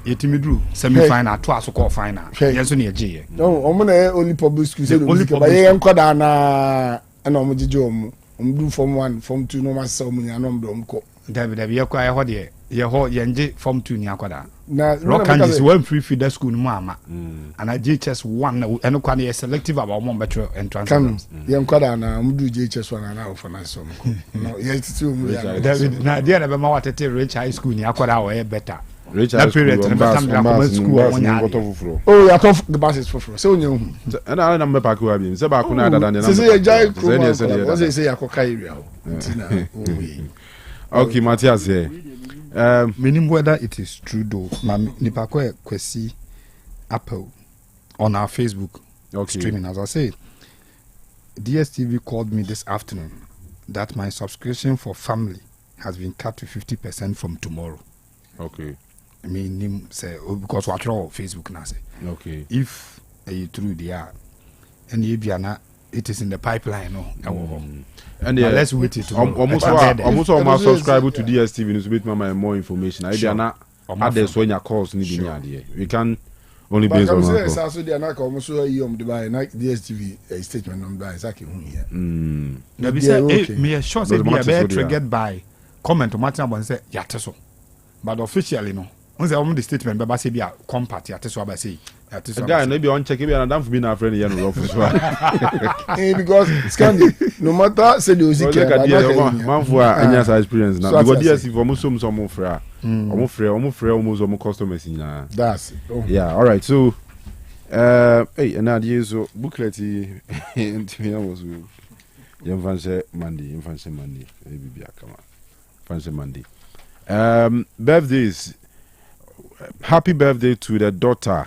yetimidru semi final to aso final yes na je no omo na only public school say ba ye enkoda na omo jeje omo do form 1 form 2 no masa omo nya no mdo mko David ye kwa ye ho de ye ho ye nje form 2 ni akoda na Rockanges one free feeder school no ama and I JHS 1 eno kwa na selective about one better entrance ye nkwada na mdu JHS 1 na ofo na so mko no ye titu mu ya David na dia na be ma watete Rich High School ni akoda wo ye better Rich High School oh ya tof the buses for so onye hu na me park wa bi se ba ko na dada na se ye jai ko se yakoka area ntina okay Matthias here meaning whether it is true though nipa ko kwesi Apple on our Facebook streaming as I say DSTV called me this afternoon that my subscription for family has been cut to 50% from tomorrow. Okay. I mean say because what on Facebook now say okay if true they are and it is in the pipeline no and let's wait it almost subscribe to DSTV news bit more information I dey na others when your calls need be near we can only based on one call so dey na ka almost the buy na DSTV statement number exactly who here na be say me sure say be triggered by comment on matter about say yateso but officially no on say the statement be say be a compact yateso ba say yeah, maybe on check and I'm for being a friend here no office because Scandi no matter say the Ozika man for any experience now because DSC for some free almost customers in that's yeah all right so hey and now so booklet was Monday baby come on fancy Monday birthdays happy birthday to the daughter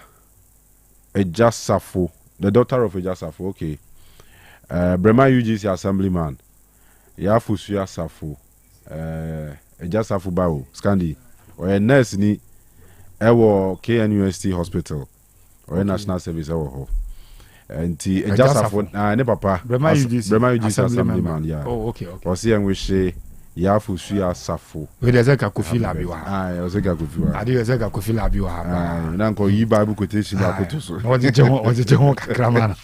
Ejasafo, the daughter of Ejasafo, okay. Brema UGC assemblyman. Yafusuya Safo. Ejasafo Bao, Scandi. Or a nurse ni ewo KNUST hospital. Or a national service ewo. And Ejasafo, ne papa. Brema UGC assemblyman, yeah. Oh, okay. Or see and we say Yafusuya Safo. We Ezeka Kofi Labiwa. Ezeka Kofi. Adi Ezeka Kofi Labiwa. Nanko yi Bible quotation Akoto so. Oje kakramana.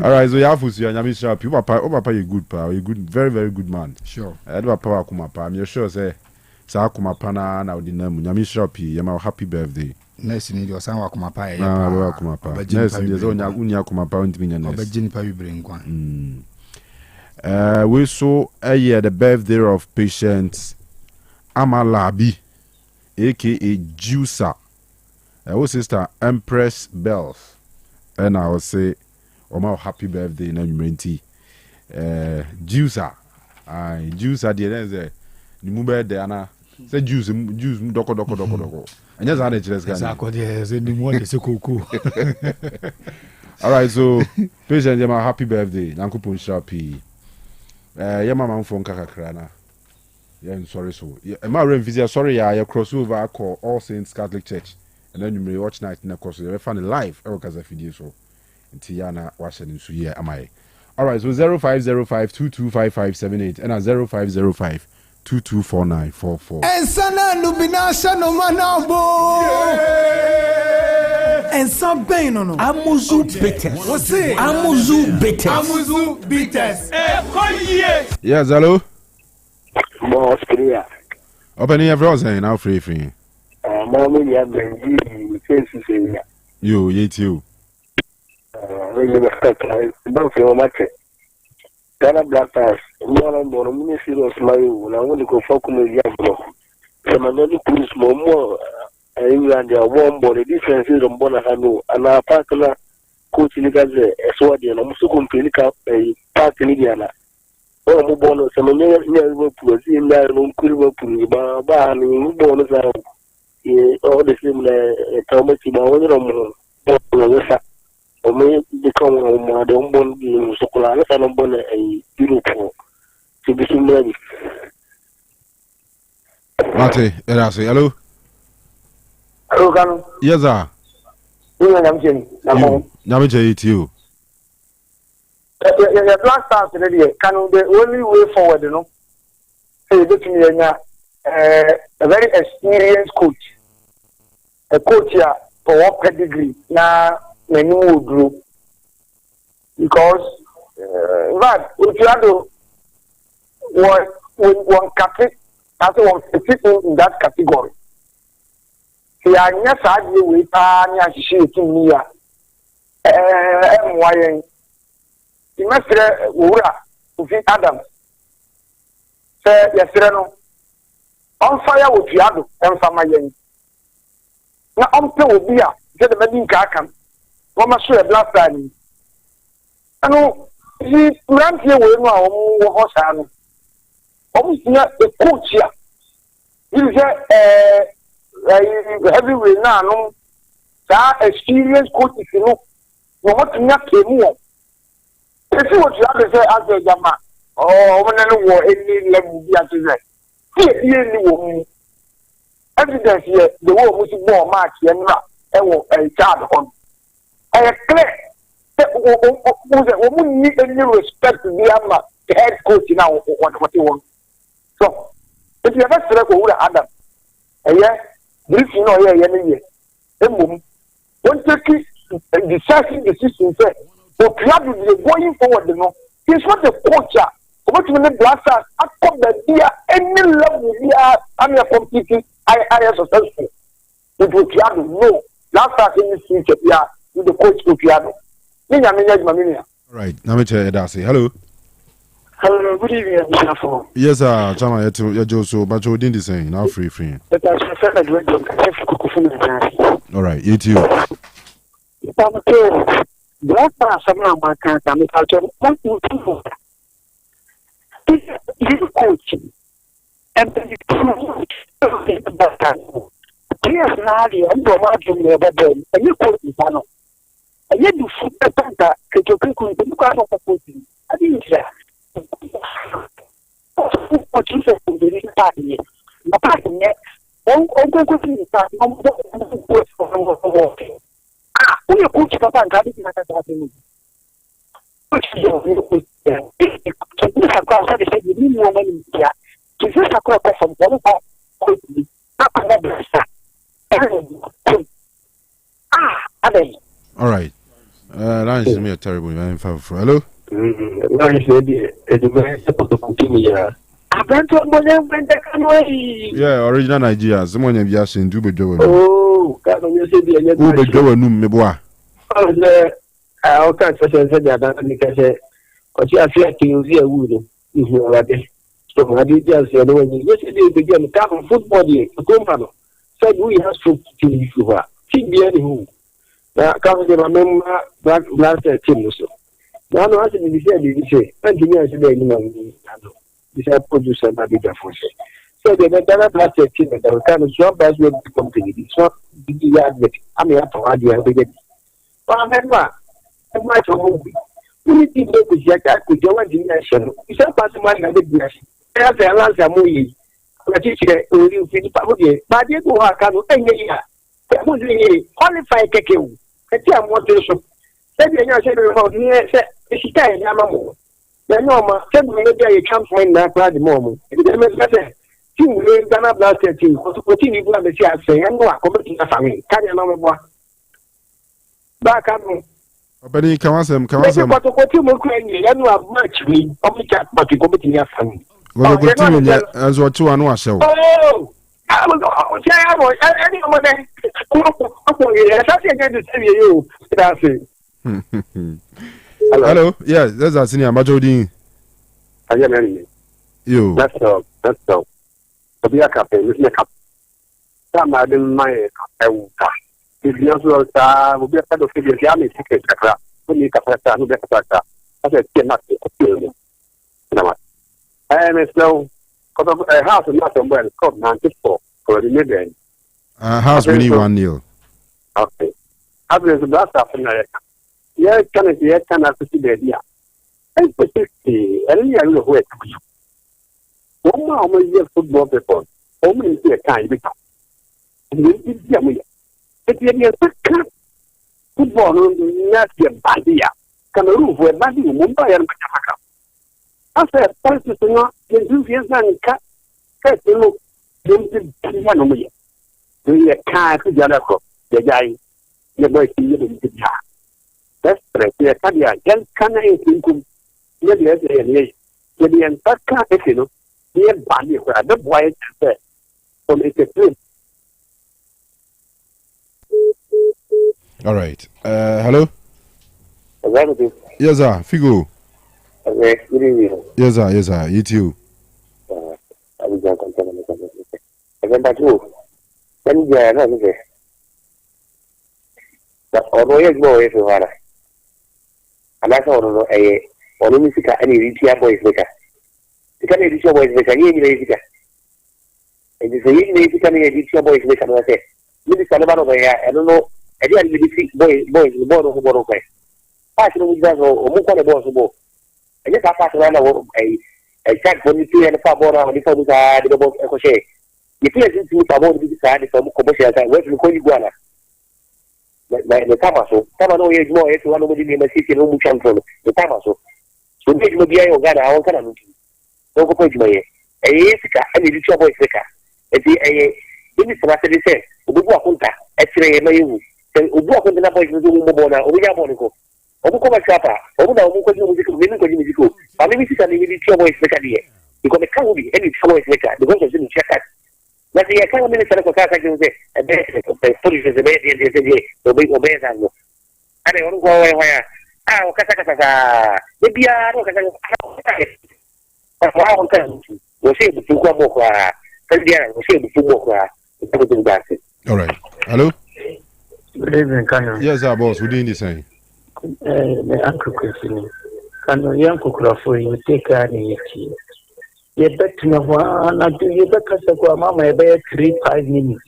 All right, so Yafusuya nyame sharp. You papa you good pa. You good very very good man. Sure. Edwa papa akuma pa. I'm sure say sa akuma pa na odi na mu nyame sharp. Yama happy birthday. Nurse ni dio san akuma pa ya. Na akuma pa. Nurse ni zo unya akuma pa ntimi nya nurse. Obejini pa bibre nkwa. We saw the birthday of patient Amalabi, aka Juicer. Our sister Empress Bells. And I will say, my happy birthday in Juicer. Juicer, the ni mu be de ana say juice doko and yes ana chires gan all right, so patient my happy birthday nankupon shapi yeah mama phone kakra na yeah sorry so yeah my revisit sorry yeah crossover call All Saints Catholic Church and then you may watch night na course you find it live e kaza video so nti ya na wa hye nso yeah am I all right so 0505225578 and 0505224944 Ensana nubinasha no manabo. And some pain no. Amuzu bitters. What's it? Amuzu bitters. Amuzu bitters. yes hello Boss clear. open here for us now free Mommy ya benji face say. you you Really don't feel much. Ghana Black Stars, more and more serious life. Now when you go for comedy, some another police more. England are warm body differences on Bonahano and our partner coach in the Swadi and I'm so complete a part in Indiana. Oh, Mobono, some near Liverpool, in there, no Liverpool, Bar, bonus out. All the same, Thomas, or may become a don't want to so called a Europe to be seen ready. Mate erase hello Hello, Kanu. yes sir I'm Jenny. nyame che you The Black Stars already. Kanu, the only way forward, you know, a very experienced coach. A coach here for what pedigree now many would do because but if you have to one category as one people in that category. See, I never had you with any shit me. Why? You must say, Ura, to fit Adam. Say, yes, on fire with Yadu and Samayan. Now, I'm told be a get the wedding carcam. One must show a black time. I know, he ran here with my own horse. Almost not a coach here. He's a heavyweight now. No, that experienced coach, if you know, no what not more. If you what you have to say as a Yama, oh, when I know any level be at the here, evidence here, the war was more match and a child on. I clear that woman need any respect to the head coach now what you want. So, if you ever select over Adam, yeah, this you know, yeah, then don't take decisive decision. But club is going forward, you know. He's not the coach. What you mean, Blasters? I come that here any level here. I'm a competing. I am successful. It will club no. Blasters in the future, yeah, with the coach to piano. Right. Now me tell you that say hello. Hello, good evening, Mr. Yes, sir. Chama you just so but you didn't say now free. All right, you too. Black Sama Makanta, Mr. You coaching and then you players now, and the margin never done, and you coach is on. And yet you shoot a panta, because you look out of the coaching. I didn't say. What you said to the party, the party next. Don't go to the party, I'm going to walking. Who you coach Papa and Gabi in that happening? Which is your this across the same you need more money here. To just across from one quickly. All right. That is me a terrible man. Hello. Yeah, original Nigeria. Someone have just seen Dube Joe. Oh, you say the Dube Joe no meboa. I can't say that because I feel like you see a wood if you are ready. So I did just say, yesterday began to football day. The company said we have to you over. Think the any now, come to remember black team. Now, I said, you say, and you say, this is producer, not bigger for say. So the Ghana Blasters team, the kind of job as well company. It's not the admit. I mean, I have to but I remember, I might have movie. We need to go to Jack with your imagination. It's a part of my imagination. There's a lot of movie. But you will finish but you go out and qualify Keke. I tell what to show. Then you say about me, she can't have a more. Then no more, 7 minutes you can't find that at the moment. It doesn't Ghana Blasters team, continue to have the chance saying, I'm going to come to family. Can you know what? Back up. But you can ask them, what you have much me, only chat, but you go to your family. Well, as what you are show. Oh, I will go. Anyone, that's it. Hello, yes, that's a senior Majodin. I am you. That's all. To be a captain, with makeup. Some I didn't mind. If you also will be a kind of figure, the army secret, when you can who better factor. I said, cannot kill him. And so, a house and not somewhere called 94 for the middle. House winning 1-0. Okay. After the last half an hour, yeah, can I see the idea? And for 60, and you know where to be. One more year football people, only see a kind of it's a football, not your body. Kanu where body Mumbai and Pataka. I said, first to not the Juvians and cut to look, don't be one of me. Do you can't to the the guy, the boy, the jar. That's right, the Kadia, Jan Kana in maybe as the entire you know, the body where the boy said, so it's a twin. All right. Hello? Yes, sir. Figo. Yes, sir. You too. Although you go if you are, and that's all a Olympica any retail boys maker. You can reach your boys maker, you need it. And it's a easy to reach your boys maker. I say, Minister I don't know. I didn't really boys, the board of the board of way. I don't know or move on the board of the board. I just have to run a check for me and the far border on the phone with the board of Crochet. If you are to about to decide from commercial, I went to call you Guana. The Tamaso, Tamano is more to one of the city no much from the Tamaso. So this will be a Ghana, I can't no go to my a Jessica, and the trouble is Jessica. A Minister said, Ubuakunta, actually, my you. Ubuak on the number is Mubona, Ubiyabonico. Obuko Chapa, Obuka Musical, I mean, this is a trouble is Mecania. Because the can't be any trouble is Meca, the government didn't check that. But the account minister of Kaka can say, a basic of the police is a bad the big obey and go. And I won't go away where Kaka, maybe I don't was able to go more. All right. Hello? Good evening, Kanu. Yes, our boss. We're doing the same. Uncle Christine. Kanu, young Kukrafu, you take care of it. You bet to know one, I do you better go, Mamma, about 3-5 minutes.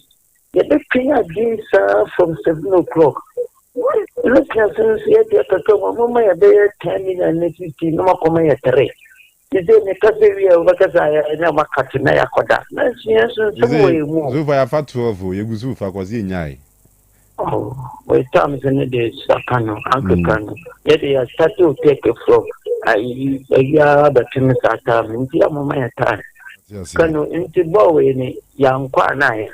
You bet again, sir, from 7 o'clock. Look at us, yet you have to go, Mamma, about 10 minutes, and 15, no more come at 3. Is there a category of what I never cut in Ayakoda? Let's yes, some way more. So, if I have had 12, you go for was in Yai. Oh, wait, Tom is in the days, Kanu, Uncle Kanu. Yet they are starting to take a flow. I hear the tennis at time, and the moment time. Kanu, into Bowie, young Kwanai.